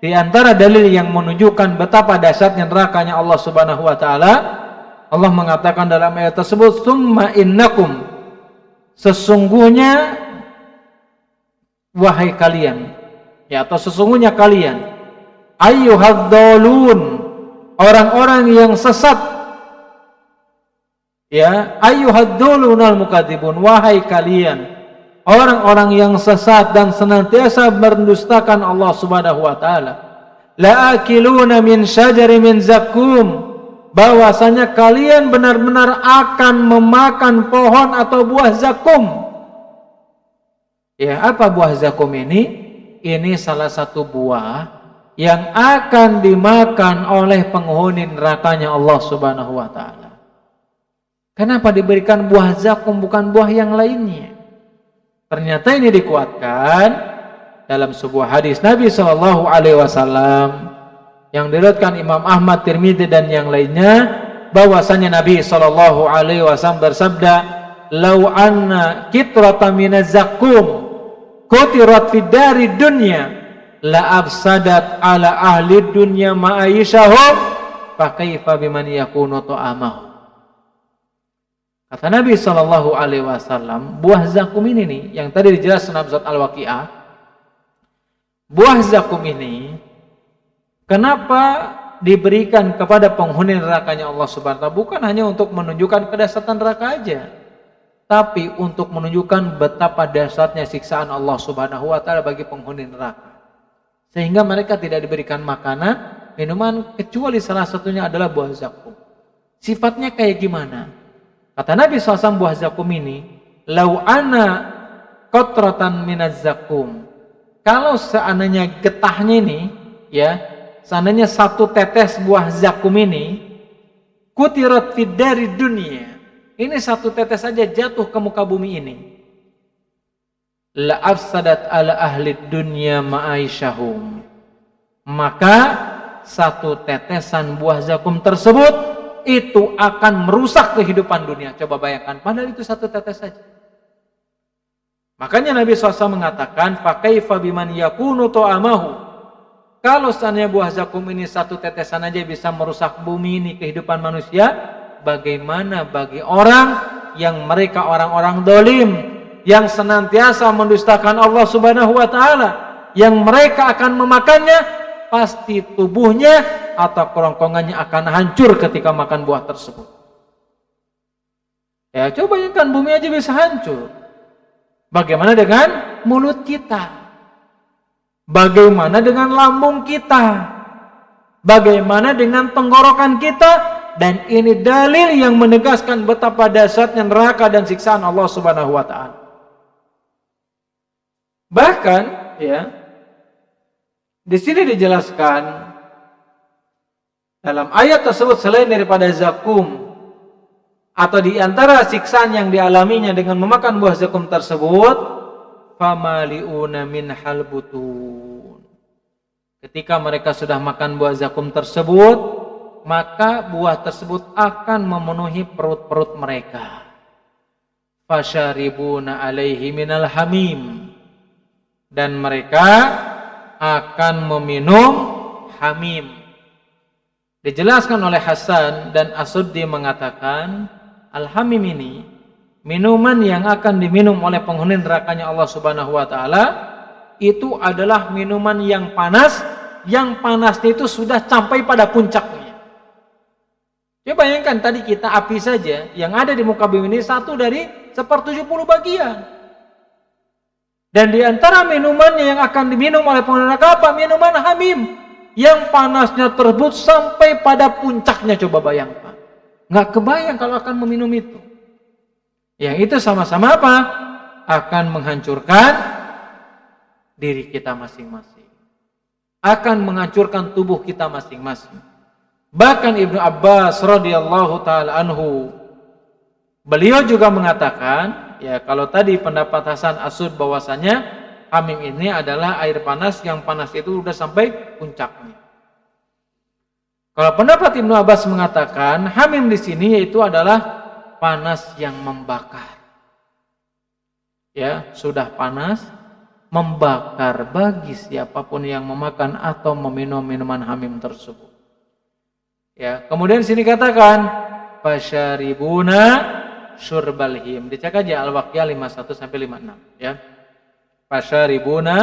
di antara dalil yang menunjukkan betapa dahsyatnya nerakanya Allah Subhanahu wa taala, Allah mengatakan dalam ayat tersebut, "Tsumma innakum," sesungguhnya wahai kalian, ya, atau sesungguhnya kalian, ayyuhadz-dhalun, orang-orang yang sesat, Ya, ayyuhadzulunal mukadzibun, wahai kalian orang-orang yang sesat dan senantiasa mendustakan Allah Subhanahu wa taala. La akiluna min syajari min zakum, bahwasanya kalian benar-benar akan memakan pohon atau buah zakum. Ya, apa buah zakum ini? Ini salah satu buah yang akan dimakan oleh penghuni nerakanya Allah Subhanahu wa taala. Kenapa diberikan buah zakum bukan buah yang lainnya? Ternyata ini dikuatkan dalam sebuah hadis Nabi Shallallahu Alaihi Wasallam yang diriwayatkan Imam Ahmad, Tirmidzi dan yang lainnya, bahwasanya Nabi Shallallahu Alaihi Wasallam bersabda, "Lau anna kitratan minaz zakum kutirat fid dari dunya la afsadat ala ahli dunya ma'aishahum fa kaifa biman yakunu ta'amahu." Kata Nabi Shallallahu Alaihi Wasallam, buah zakum ini nih, yang tadi dijelaskan dalam surat Al-Waqiah, buah zakum ini kenapa diberikan kepada penghuni nerakanya Allah Subhanahu wa taala? Bukan hanya untuk menunjukkan kedahsyatan neraka aja, tapi untuk menunjukkan betapa dahsyatnya siksaan Allah Subhanahu wa taala bagi penghuni neraka. Sehingga mereka tidak diberikan makanan, minuman, kecuali salah satunya adalah buah zakum. Sifatnya kayak gimana? Kata Nabi SAW, buah zakum ini, lau ana qatratan minaz zakum. Kalau seandainya getahnya ini, ya, seandainya satu tetes buah zakum ini, kutirat fid dari dunia, ini satu tetes saja jatuh ke muka bumi ini, la afsadat ala ahli dunya ma'aisyahum, maka satu tetesan buah zakum tersebut itu akan merusak kehidupan dunia. Coba bayangkan, padahal itu satu tetes saja. Makanya Nabi SAW mengatakan, fakaifa biman yakunu ta'amahu, kalau seandainya buah zakum ini satu tetesan aja bisa merusak bumi ini, kehidupan manusia, bagaimana bagi orang yang mereka orang-orang dolim, yang senantiasa mendustakan Allah Subhanahu wa taala, yang mereka akan memakannya, pasti tubuhnya atau kerongkongannya akan hancur ketika makan buah tersebut. Ya, coba bayangkan, bumi aja bisa hancur. Bagaimana dengan mulut kita? Bagaimana dengan lambung kita? Bagaimana dengan tenggorokan kita? Dan ini dalil yang menegaskan betapa dahsyatnya neraka dan siksaan Allah Subhanahu wa taala. Bahkan, ya, di sini dijelaskan dalam ayat tersebut, selain daripada zakum atau di antara siksaan yang dialaminya dengan memakan buah zakum tersebut, famaliuna min halbutun. Ketika mereka sudah makan buah zakum tersebut, maka buah tersebut akan memenuhi perut-perut mereka. Fasyaribuna alaihi minal hamim, dan mereka akan meminum hamim. Dijelaskan oleh Hasan dan As-Suddi mengatakan, al-hamim ini minuman yang akan diminum oleh penghuni nerakanya Allah Subhanahu wa taala, itu adalah minuman yang panas, yang panasnya itu sudah sampai pada puncaknya. Coba bayangkan, tadi kita api saja yang ada di muka bumi ini satu dari 1/70 bagian. Dan di antara minumannya yang akan diminum oleh penghuni neraka apa? Minuman hamim yang panasnya tersebut sampai pada puncaknya. Coba bayangkan, nggak kebayang kalau akan meminum itu. Yang itu sama-sama apa? Akan menghancurkan diri kita masing-masing, akan menghancurkan tubuh kita masing-masing. Bahkan Ibnu Abbas radhiyallahu taala anhu, beliau juga mengatakan, ya, kalau tadi pendapat Hasan As-Sud bahwasanya hamim ini adalah air panas yang panas itu sudah sampai puncaknya. Kalau pendapat Ibnu Abbas mengatakan hamim di sini yaitu adalah panas yang membakar. Ya, sudah panas membakar bagi siapapun yang memakan atau meminum minuman hamim tersebut. Ya, kemudian sini katakan fasyaribuna syurbal him. Dicek aja Al-Waqiah 51 sampai 56, ya. Fasyaribuna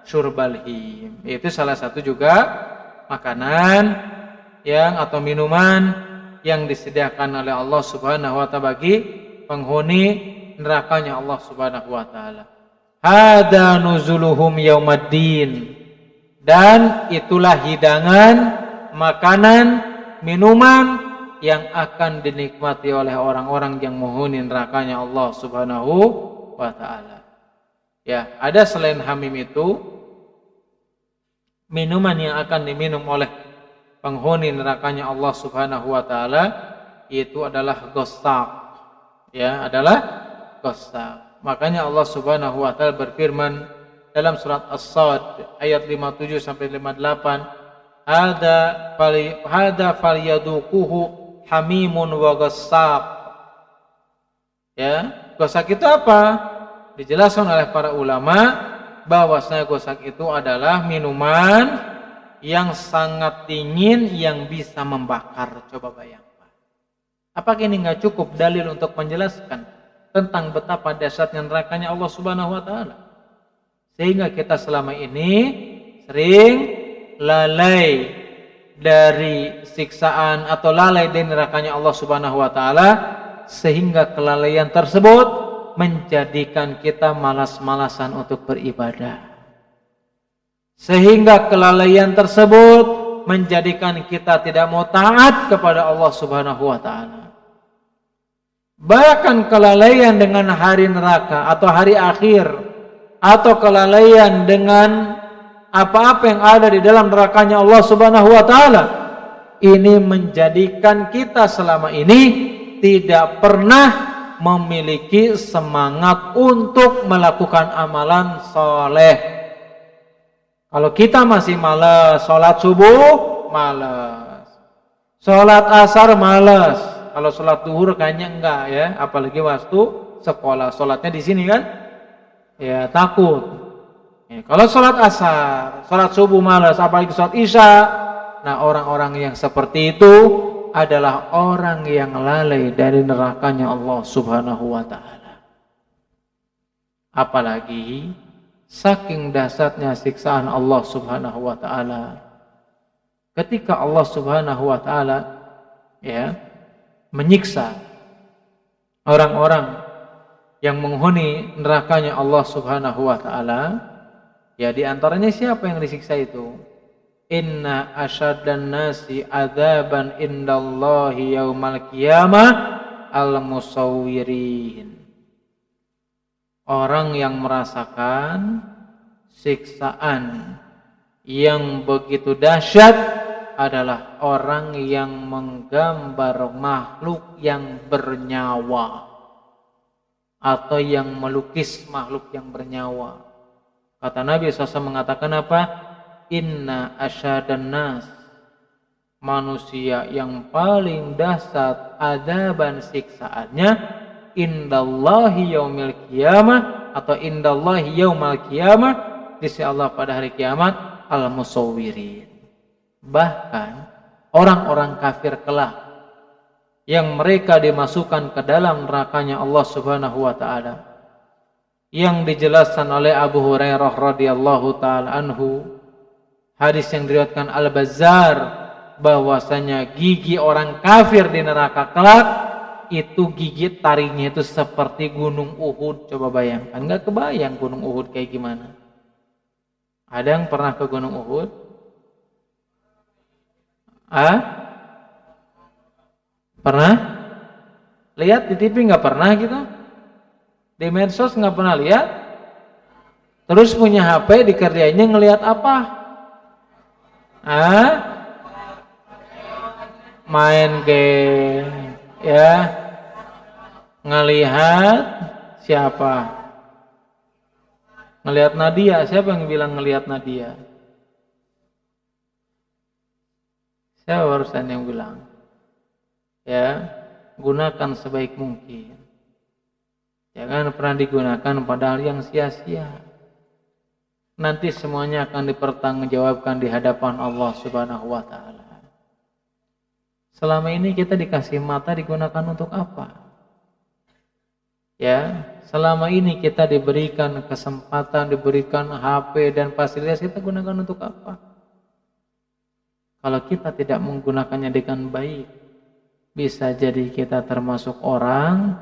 syurbal him. Itu salah satu juga makanan yang atau minuman yang disediakan oleh Allah Subhanahu wa taala bagi penghuni nerakanya Allah Subhanahu wa taala. Hada nuzuluhum yaumaddin. Dan itulah hidangan, makanan, minuman yang akan dinikmati oleh orang-orang yang menghuni nerakanya Allah Subhanahu wa taala. Ya, ada selain hamim itu minuman yang akan diminum oleh penghuni nerakanya Allah Subhanahu wa taala itu adalah ghosaq. Ya, adalah ghosaq. Makanya Allah Subhanahu wa taala berfirman dalam surat As-Sad ayat 57 sampai 58, hada falyaduquhu hamimun wa ghasaq. Ya, ghasaq itu apa? Dijelaskan oleh para ulama bahwasanya ghasaq itu adalah minuman yang sangat dingin yang bisa membakar. Coba bayangkan. Apakah ini enggak cukup dalil untuk menjelaskan tentang betapa dahsyatnya nerakanya Allah Subhanahu wa taala? Sehingga kita selama ini sering lalai dari siksaan atau lalai dari nerakanya Allah Subhanahu wa taala, sehingga kelalaian tersebut menjadikan kita malas-malasan untuk beribadah. Sehingga kelalaian tersebut menjadikan kita tidak mau taat kepada Allah Subhanahu wa taala. Bahkan kelalaian dengan hari neraka atau hari akhir, atau kelalaian dengan apa-apa yang ada di dalam nerakanya Allah Subhanahu wa taala, ini menjadikan kita selama ini tidak pernah memiliki semangat untuk melakukan amalan soleh. Kalau kita masih malas, sholat subuh malas, sholat asar malas, kalau sholat duhur kayaknya enggak ya, apalagi waktu sekolah sholatnya di sini kan. Ya, takut. Ya, kalau sholat asar, sholat subuh malas, apalagi sholat isya. Nah, orang-orang yang seperti itu adalah orang yang lalai dari nerakanya Allah Subhanahu wa taala. Apalagi saking dahsyatnya siksaan Allah Subhanahu wa taala. Ketika Allah Subhanahu wa taala ya menyiksa orang-orang yang menghuni nerakanya Allah Subhanahu wa taala, ya di antaranya siapa yang disiksa itu? Inna asyaddan nasi adzaban indallahi yaumal qiyamah al-musawwirin. Orang yang merasakan siksaan yang begitu dahsyat adalah orang yang menggambar makhluk yang bernyawa atau yang melukis makhluk yang bernyawa. Kata Nabi SAW mengatakan apa? Inna asyadan nas, manusia yang paling dahsyat adaban siksaannya indallahi yaumil qiyamah atau indallahi yaumal qiyamah, di sisi Allah pada hari kiamat, al-musawwirin. Bahkan orang-orang kafir kelak yang mereka dimasukkan ke dalam nerakanya Allah Subhanahu wa taala, yang dijelaskan oleh Abu Hurairah radhiyallahu taala anhu, hadis yang diriwayatkan Al-Bazzar, bahwasanya gigi orang kafir di neraka kelak itu gigi taringnya itu seperti gunung Uhud. Coba bayangkan, enggak kebayang gunung Uhud kayak gimana. Ada yang pernah ke gunung Uhud? Pernah? Lihat di TV nggak pernah gitu? Di medsos nggak pernah lihat? Terus punya HP dikerjainnya ngelihat apa? Main game, ya? Ngelihat siapa? Ngelihat Nadia. Siapa yang bilang ngelihat Nadia? Siapa barusan yang bilang? Ya, gunakan sebaik mungkin. Jangan pernah digunakan padahal yang sia-sia. Nanti semuanya akan dipertanggungjawabkan di hadapan Allah Subhanahu wa taala. Selama ini kita dikasih mata digunakan untuk apa? Ya, selama ini kita diberikan kesempatan, diberikan HP dan fasilitas, kita gunakan untuk apa? Kalau kita tidak menggunakannya dengan baik, bisa jadi kita termasuk orang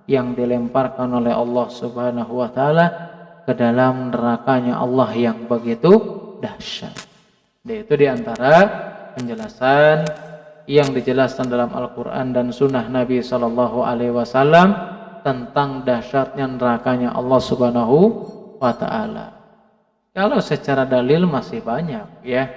yang dilemparkan oleh Allah Subhanahu wa taala ke dalam nerakanya Allah yang begitu dahsyat. Itu diantara penjelasan yang dijelaskan dalam Al-Quran dan Sunnah Nabi Sallallahu Alaihi Wasallam tentang dahsyatnya nerakanya Allah Subhanahu wa Ta'ala. Kalau secara dalil masih banyak, ya,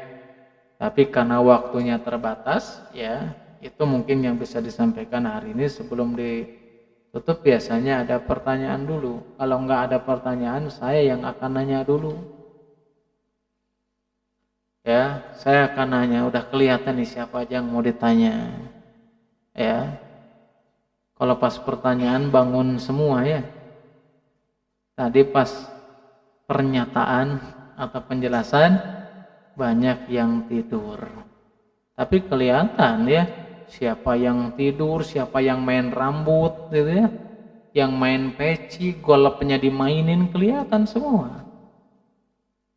tapi karena waktunya terbatas, ya, itu mungkin yang bisa disampaikan hari ini. Sebelum ditutup biasanya ada pertanyaan dulu. Kalau nggak ada pertanyaan, saya yang akan nanya dulu. Ya, saya akan nanya, udah kelihatan nih siapa aja yang mau ditanya. Ya. Kalau pas pertanyaan bangun semua ya. Tadi pas pernyataan atau penjelasan banyak yang tidur. Tapi kelihatan ya, siapa yang tidur, siapa yang main rambut gitu ya. Yang main peci, golopnya dimainin, kelihatan semua.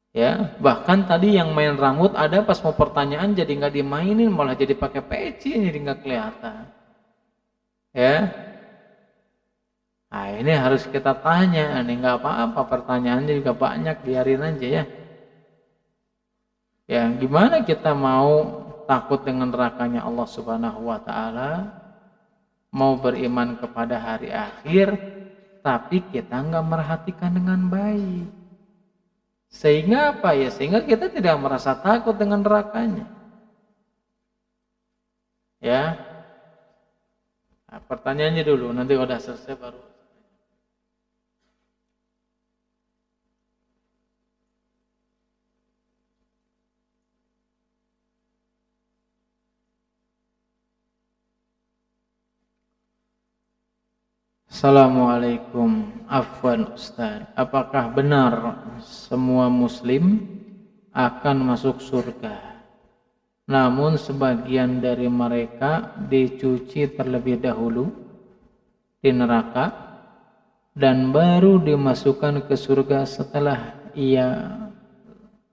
Ya, bahkan tadi yang main rambut ada pas mau pertanyaan jadi nggak dimainin, malah jadi pakai peci, jadi nggak kelihatan. Ya, nah ini harus kita tanya. Ini nggak apa-apa, pertanyaannya juga banyak, biarin aja ya. Ya, gimana kita mau takut dengan nerakanya Allah Subhanahu wa Ta'ala, mau beriman kepada hari akhir, tapi kita nggak merhatikan dengan baik. Sehingga apa ya? Sehingga kita tidak merasa takut dengan nerakanya. Ya. Nah, pertanyaannya dulu, nanti kalau udah selesai baru. Assalamualaikum. Afwan Ustaz, apakah benar semua muslim akan masuk surga, namun sebagian dari mereka dicuci terlebih dahulu di neraka dan baru dimasukkan ke surga setelah ia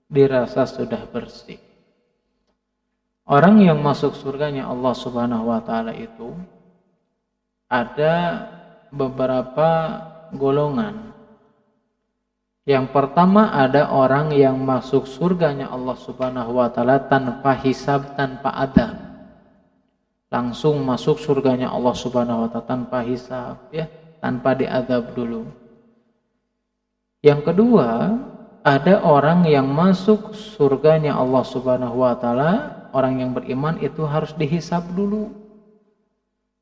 dirasa sudah bersih? Orang yang masuk surganya Allah Subhanahu wa Ta'ala itu ada beberapa golongan. Yang pertama, ada orang yang masuk surganya Allah Subhanahu wa Ta'ala tanpa hisab, tanpa adab. Langsung masuk surganya Allah Subhanahu wa Ta'ala tanpa hisab, ya, tanpa diadab dulu. Yang kedua, ada orang yang masuk surganya Allah Subhanahu wa Ta'ala, orang yang beriman itu harus dihisab dulu.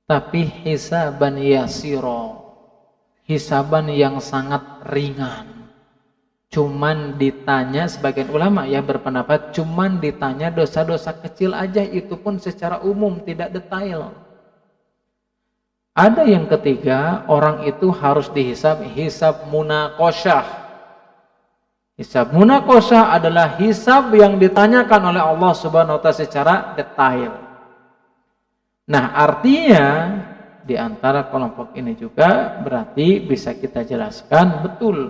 Tapi hisaban yasiro, hisaban yang sangat ringan. Cuman ditanya, sebagian ulama ya berpendapat cuman ditanya dosa-dosa kecil aja, itu pun secara umum, tidak detail. Ada yang ketiga, orang itu harus dihisab hisab munakosyah. Hisab munakosyah adalah hisab yang ditanyakan oleh Allah Subhanahu wa Ta'ala secara detail. Nah, artinya di antara kelompok ini juga berarti bisa kita jelaskan betul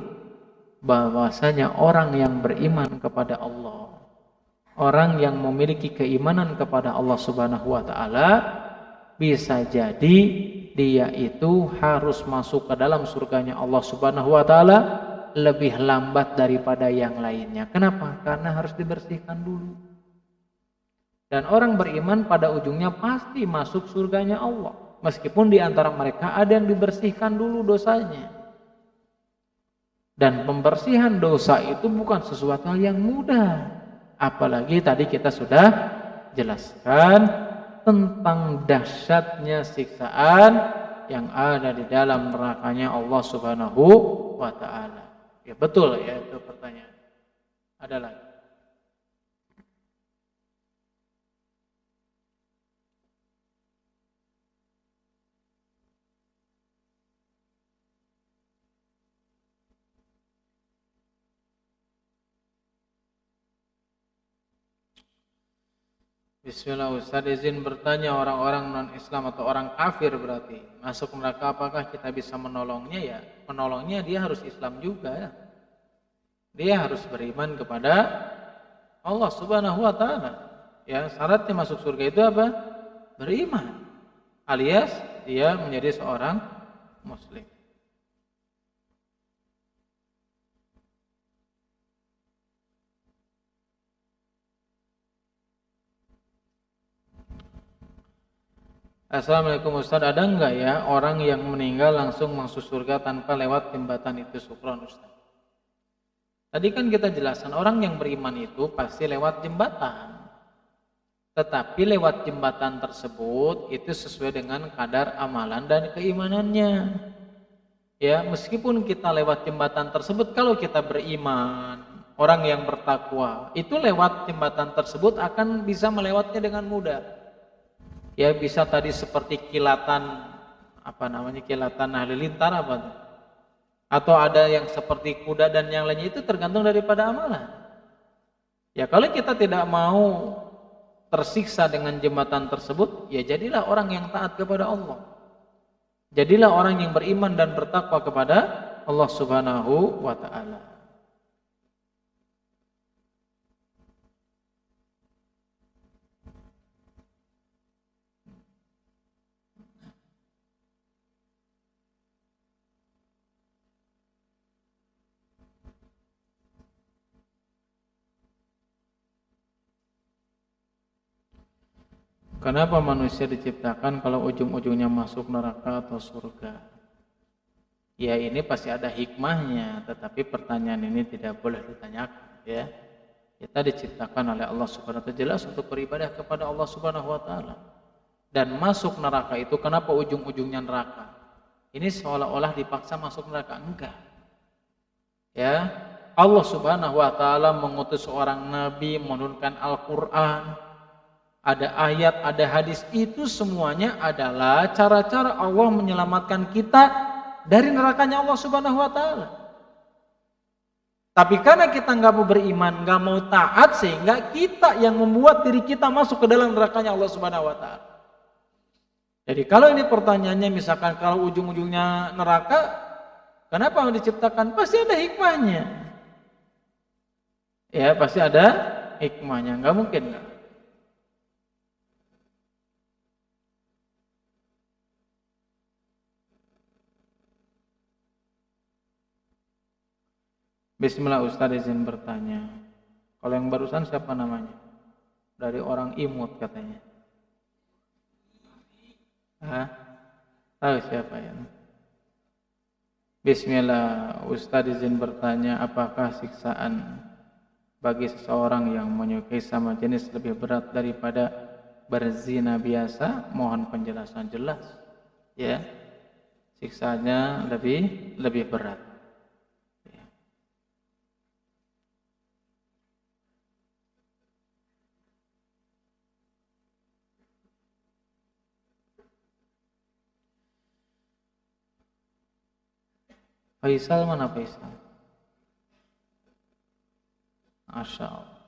bahwasanya orang yang beriman kepada Allah, orang yang memiliki keimanan kepada Allah Subhanahu wa Ta'ala, bisa jadi dia itu harus masuk ke dalam surganya Allah Subhanahu wa Ta'ala lebih lambat daripada yang lainnya. Kenapa? Karena harus dibersihkan dulu. Dan orang beriman pada ujungnya pasti masuk surganya Allah, meskipun di antara mereka ada yang dibersihkan dulu dosanya. Dan pembersihan dosa itu bukan sesuatu yang mudah. Apalagi tadi kita sudah jelaskan tentang dahsyatnya siksaan yang ada di dalam nerakanya Allah Subhanahu wa Ta'ala. Ya betul ya, itu pertanyaan. Ada lagi? Bismillah Ustaz, izin bertanya, orang-orang non-Islam atau orang kafir berarti masuk neraka, apakah kita bisa menolongnya? Ya, menolongnya dia harus Islam juga ya. Dia harus beriman kepada Allah Subhanahu wa Ta'ala. Ya, syaratnya masuk surga itu apa? Beriman. alias dia menjadi seorang muslim. Assalamualaikum Ustaz, ada enggak ya orang yang meninggal langsung masuk surga tanpa lewat jembatan itu? Syukron Ustaz. Tadi kan kita jelaskan orang yang beriman itu pasti lewat jembatan. Tetapi lewat jembatan tersebut itu sesuai dengan kadar amalan dan keimanannya. Ya, meskipun kita lewat jembatan tersebut, kalau kita beriman, orang yang bertakwa, itu lewat jembatan tersebut akan bisa melewatnya dengan mudah. Ya, bisa tadi seperti kilatan kilatan halilintar atau ada yang seperti kuda dan yang lainnya, itu tergantung daripada amalan. Ya, kalau kita tidak mau tersiksa dengan jembatan tersebut, ya jadilah orang yang taat kepada Allah. Jadilah orang yang beriman dan bertakwa kepada Allah Subhanahu wa taala. Kenapa manusia diciptakan kalau ujung-ujungnya masuk neraka atau surga? Ya, ini pasti ada hikmahnya, tetapi pertanyaan ini tidak boleh ditanyakan, ya. Kita diciptakan oleh Allah Subhanahu wa taala jelas untuk beribadah kepada Allah Subhanahu wa taala. Dan masuk neraka itu kenapa ujung-ujungnya neraka? Ini seolah-olah dipaksa masuk neraka, enggak. Ya, Allah Subhanahu wa taala mengutus seorang nabi, menurunkan Al-Qur'an. Ada ayat, ada hadis, itu semuanya adalah cara-cara Allah menyelamatkan kita dari nerakanya Allah Subhanahu wa taala. Tapi karena kita nggak mau beriman, nggak mau taat, sehingga kita yang membuat diri kita masuk ke dalam nerakanya Allah Subhanahu wa taala. Jadi kalau ini pertanyaannya, misalkan kalau ujung-ujungnya neraka, kenapa diciptakan? Pasti ada hikmahnya. Ya, pasti ada hikmahnya, nggak mungkin nggak. Bismillah Ustaz, izin bertanya. Kalau yang barusan siapa namanya? Dari orang imut katanya. Hah? Tahu siapa ya? Bismillah Ustaz, izin bertanya, apakah siksaan bagi seseorang yang menyukai sama jenis lebih berat daripada berzina biasa? Mohon penjelasan jelas. Ya. Siksanya lebih berat. Faisal mana Faisal? Masya Allah.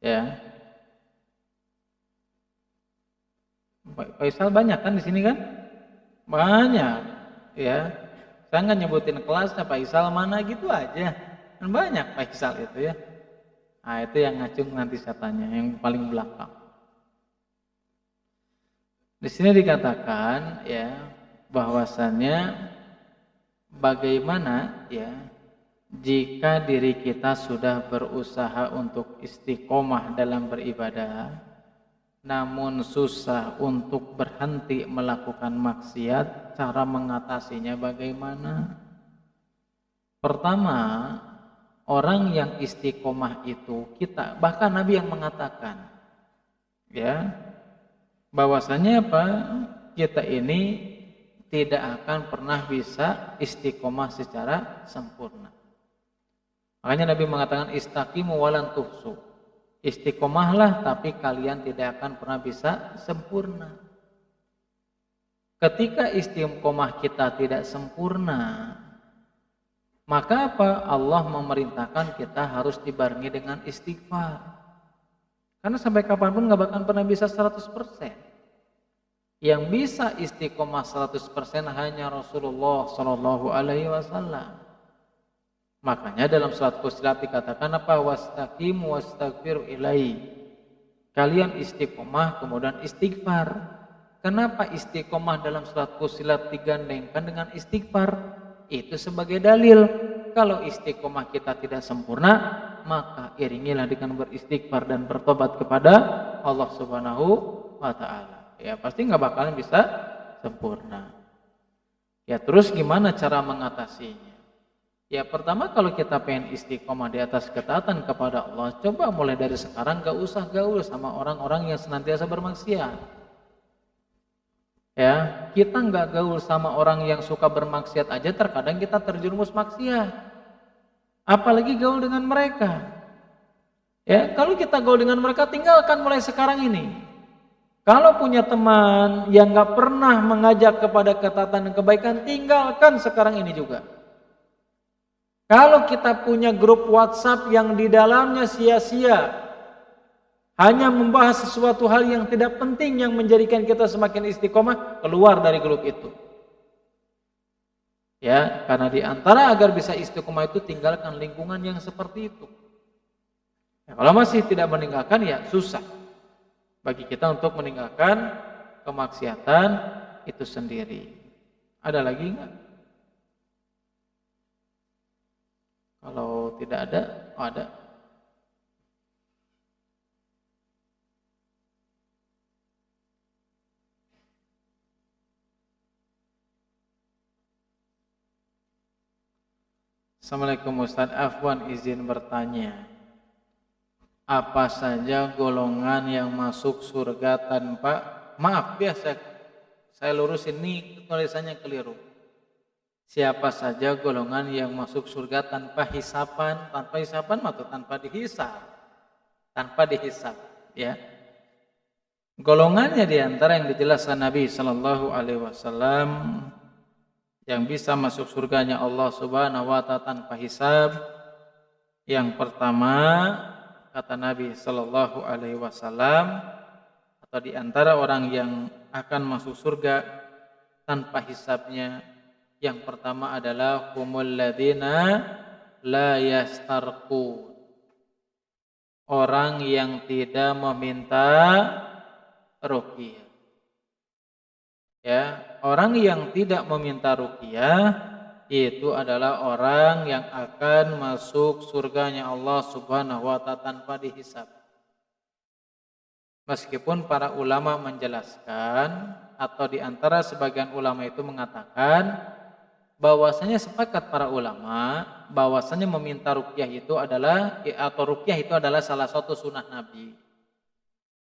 Ya. Faisal banyak kan di sini kan? Banyak. Ya. Saya nggak nyebutin kelasnya, Faisal mana gitu aja. Kan banyak Faisal itu ya. Nah, itu yang ngacung nanti saya tanya, yang paling belakang. Di sini dikatakan ya bahwasannya bagaimana ya jika diri kita sudah berusaha untuk istiqomah dalam beribadah, namun susah untuk berhenti melakukan maksiat, cara mengatasinya bagaimana? Pertama, orang yang istiqomah itu kita, bahkan Nabi yang mengatakan ya bahwasanya apa? Kita ini tidak akan pernah bisa istiqomah secara sempurna. Makanya Nabi mengatakan istaqimu walan tuhsu. Istiqomahlah tapi kalian tidak akan pernah bisa sempurna. Ketika istiqomah kita tidak sempurna, maka apa? Allah memerintahkan kita harus dibarengi dengan istighfar. Karena sampai kapanpun nggak bakal pernah bisa 100%. Yang bisa istiqomah 100% hanya Rasulullah Shallallahu Alaihi Wasallam. Makanya dalam surat Fussilat dikatakan apa? Wastaqimu wastaghfiru ilaihi. Kalian istiqomah kemudian istighfar. Kenapa istiqomah dalam surat Fussilat digandengkan dengan istighfar? Itu sebagai dalil. Kalau istiqomah kita tidak sempurna, maka iringilah dengan beristighfar dan bertobat kepada Allah Subhanahu wa Ta'ala. Ya pasti nggak bakalan bisa sempurna. Ya terus gimana cara mengatasinya? Ya pertama, kalau kita pengen istiqomah di atas ketaatan kepada Allah, coba mulai dari sekarang gak usah gaul sama orang-orang yang senantiasa bermaksiat. Ya, kita nggak gaul sama orang yang suka bermaksiat aja, terkadang kita terjerumus maksiat. Apalagi gaul dengan mereka. Ya, kalau kita gaul dengan mereka, tinggalkan mulai sekarang ini. Kalau punya teman yang nggak pernah mengajak kepada ketaatan dan kebaikan, tinggalkan sekarang ini juga. Kalau kita punya grup WhatsApp yang di dalamnya sia-sia, hanya membahas sesuatu hal yang tidak penting yang menjadikan kita semakin istiqomah, keluar dari grup itu. Ya, karena di antara agar bisa istiqomah itu tinggalkan lingkungan yang seperti itu. Ya, kalau masih tidak meninggalkan, ya susah bagi kita untuk meninggalkan kemaksiatan itu sendiri. Ada lagi enggak? Kalau tidak ada, oh ada. Assalamualaikum Ustaz, afwan izin bertanya. Apa saja golongan yang masuk surga tanpa, maaf ya saya lurusin nih tulisannya keliru. Siapa saja golongan yang masuk surga tanpa hisapan atau tanpa dihisab. Tanpa dihisab, ya. Golongannya diantara yang dijelaskan Nabi Sallallahu Alaihi Wasallam yang bisa masuk surganya Allah Subhanahu wa Ta'ala tanpa hisab. Yang pertama, kata Nabi Sallallahu Alaihi Wasallam, atau di antara orang yang akan masuk surga tanpa hisabnya, yang pertama adalah humul ladzina la yastarqun. Orang yang tidak meminta ruqyah. Ya, orang yang tidak meminta ruqyah itu adalah orang yang akan masuk surganya Allah Subhanahu wa Ta'ala tanpa dihisab. Meskipun para ulama menjelaskan, atau di antara sebagian ulama itu mengatakan bahwasanya sepakat para ulama bahwasanya meminta ruqyah itu adalah, atau ruqyah itu adalah salah satu sunnah Nabi.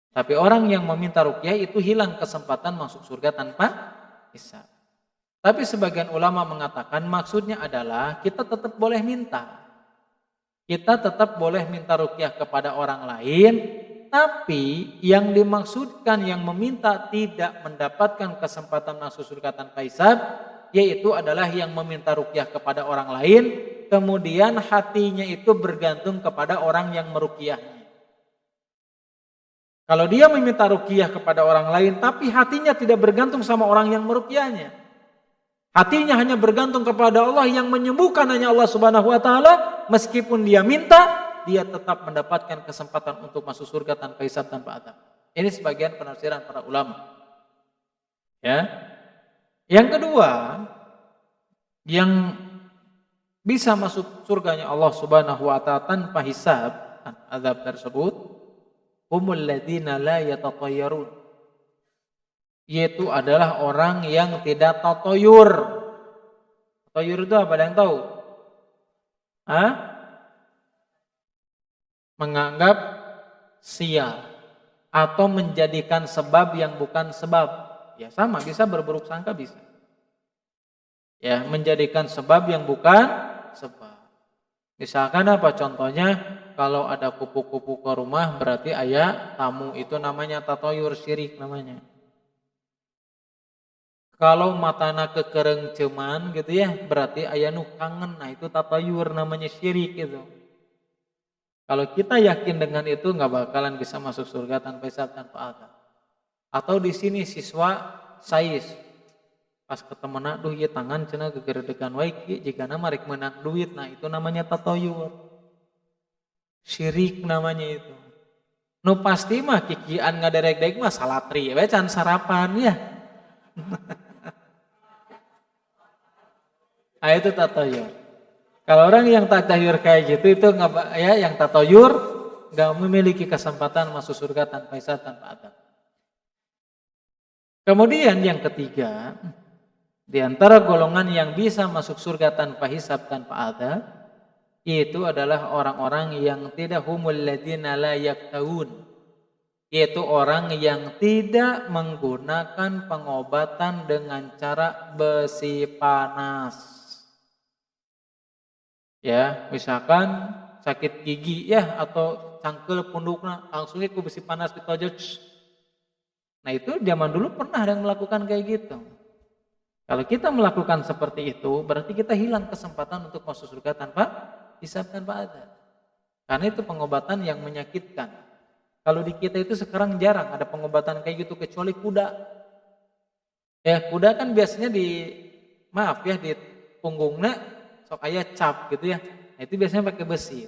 Tapi orang yang meminta ruqyah itu hilang kesempatan masuk surga tanpa hisab. Tapi sebagian ulama mengatakan maksudnya adalah kita tetap boleh minta. Kita tetap boleh minta ruqyah kepada orang lain, tapi yang dimaksudkan yang meminta tidak mendapatkan kesempatan masuk surga tanpa hisab, yaitu adalah yang meminta ruqyah kepada orang lain, kemudian hatinya itu bergantung kepada orang yang meruqyahnya. Kalau dia meminta ruqyah kepada orang lain, tapi hatinya tidak bergantung sama orang yang meruqyahnya, hatinya hanya bergantung kepada Allah yang menyembuhkan, hanya Allah Subhanahu wa Ta'ala, meskipun dia minta, dia tetap mendapatkan kesempatan untuk masuk surga tanpa hisab, tanpa adab. Ini sebagian penafsiran para ulama. Ya. Yang kedua, yang bisa masuk surganya Allah Subhanahu wa Ta'ala tanpa hisab, tanpa adab tersebut, humul ladzina la yatatayyarun, yaitu adalah orang yang tidak tatoyur. Tatoyur itu apa, ada yang tahu? Menganggap sial atau menjadikan sebab yang bukan sebab. Ya sama, bisa berburuk sangka, bisa. Ya, menjadikan sebab yang bukan sebab. Misalkan apa contohnya, kalau ada kupu-kupu ke rumah berarti ayah tamu, itu namanya tatoyur, syirik namanya. Kalau matana kekereng ceman gitu ya, berarti ayah nu kangen, nah itu tatoyur namanya, syirik itu. Kalau kita yakin dengan itu, nggak bakalan bisa masuk surga tanpa hisab, tanpa adab. Atau di sini siswa sais pas ketemenan, duh ieu tangan cenah gegeredegan wae kieu jigana mah rek meunang duit, nah itu namanya tatoyur. Syirik namanya itu. Nu pasti mah kikian ngaderek-derek mah salatri we can sarapan ya. Nah itu tatoyur. Kalau orang yang tatoyur kayak gitu itu nggak ya, yang tatoyur nggak memiliki kesempatan masuk surga tanpa hisab tanpa adab. Kemudian yang ketiga, di antara golongan yang bisa masuk surga tanpa hisab tanpa adab, itu adalah orang-orang yang tidak humul ladzina la yaktawun, yaitu orang yang tidak menggunakan pengobatan dengan cara besi panas. Ya, misalkan sakit gigi ya atau cangkel pundukna langsung ku besi panas ditojok. Nah, itu zaman dulu pernah ada yang melakukan kayak gitu. Kalau kita melakukan seperti itu, berarti kita hilang kesempatan untuk masuk surga tanpa hisab tanpa adab. Karena itu pengobatan yang menyakitkan. Kalau di kita itu sekarang jarang ada pengobatan kayak gitu kecuali kuda. Ya, kuda kan biasanya di punggungnya sok aya cap gitu ya. Nah, itu biasanya pakai besi.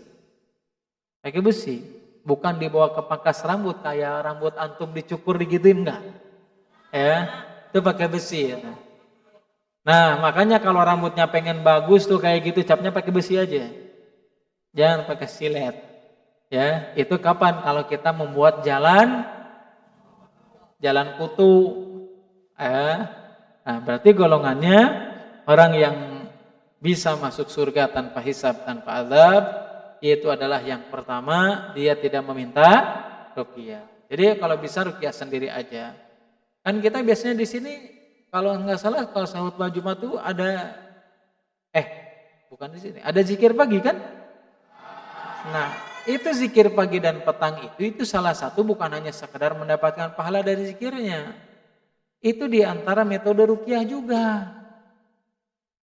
Pakai besi, bukan dibawa ke pangkas rambut kayak rambut antum dicukur digituin enggak. Ya, itu pakai besi ya. Nah, makanya kalau rambutnya pengen bagus tuh kayak gitu capnya pakai besi aja. Jangan pakai silet. Ya, itu kapan? Kalau kita membuat jalan kutu. Nah, berarti golongannya orang yang bisa masuk surga tanpa hisab tanpa azab, yaitu adalah yang pertama dia tidak meminta ruqyah. Jadi kalau bisa ruqyah sendiri aja. Kan kita biasanya di sini kalau nggak salah kalau khutbah Jumat tuh ada bukan di sini, ada zikir pagi kan? Nah, itu zikir pagi dan petang itu salah satu bukan hanya sekedar mendapatkan pahala dari zikirnya. Itu di antara metode ruqyah juga.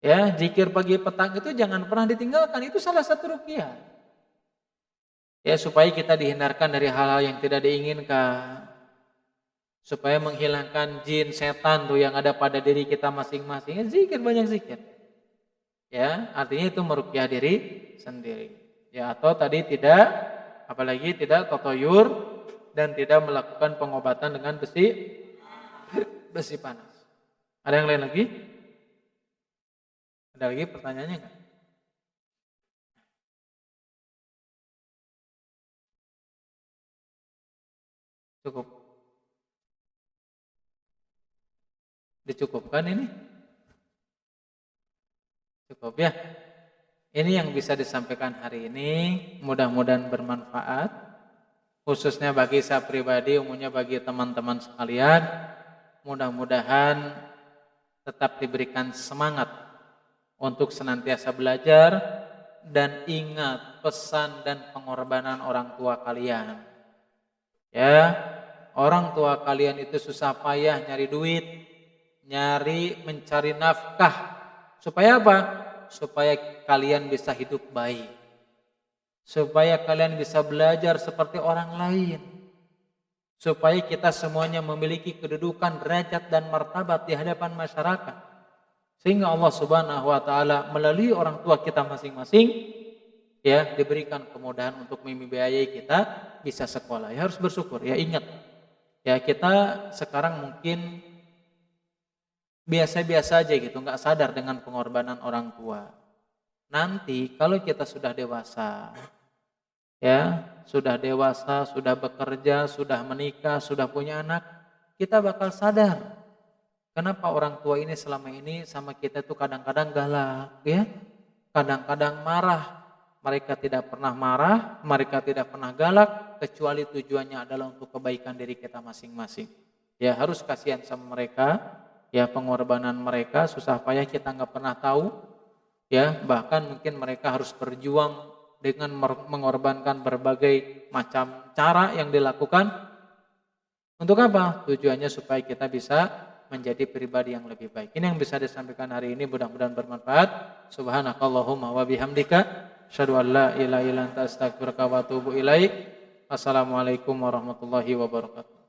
Ya, zikir pagi petang itu jangan pernah ditinggalkan, itu salah satu ruqyah. Ya, supaya kita dihindarkan dari hal-hal yang tidak diinginkan. Supaya menghilangkan jin, setan tuh yang ada pada diri kita masing-masing. Zikir, banyak zikir. Ya, artinya itu meruqyah diri sendiri. Ya, atau tadi tidak, apalagi tidak tatoyur dan tidak melakukan pengobatan dengan besi panas. Ada yang lain lagi? Ada lagi pertanyaannya enggak? Cukup. Dicukupkan ini? Cukup ya. Ini yang bisa disampaikan hari ini, mudah-mudahan bermanfaat, khususnya bagi saya pribadi, umumnya bagi teman-teman sekalian. Mudah-mudahan tetap diberikan semangat untuk senantiasa belajar dan ingat pesan dan pengorbanan orang tua kalian. Ya, orang tua kalian itu susah payah nyari duit, mencari nafkah. Supaya apa? Supaya kalian bisa hidup baik. Supaya kalian bisa belajar seperti orang lain. Supaya kita semuanya memiliki kedudukan, derajat dan martabat di hadapan masyarakat. Sehingga Allah Subhanahu wa taala melalui orang tua kita masing-masing ya diberikan kemudahan untuk membiayai kita bisa sekolah. Ya harus bersyukur. Ya ingat. Ya kita sekarang mungkin biasa-biasa aja gitu, nggak sadar dengan pengorbanan orang tua. Nanti kalau kita sudah dewasa, ya sudah dewasa, sudah bekerja, sudah menikah, sudah punya anak, kita bakal sadar kenapa orang tua ini selama ini sama kita tuh kadang-kadang galak, ya, kadang-kadang marah. Mereka tidak pernah marah, mereka tidak pernah galak, kecuali tujuannya adalah untuk kebaikan diri kita masing-masing. Ya harus kasihan sama mereka. Ya pengorbanan mereka susah payah kita nggak pernah tahu, ya bahkan mungkin mereka harus berjuang dengan mengorbankan berbagai macam cara yang dilakukan. Untuk apa? Tujuannya supaya kita bisa menjadi pribadi yang lebih baik. Ini yang bisa disampaikan hari ini, mudah-mudahan bermanfaat. Subhanakallahumma wa bihamdika asyhadu an la ilaha illa anta astaghfiruka wa atubu ilaik. Assalamualaikum warahmatullahi wabarakatuh.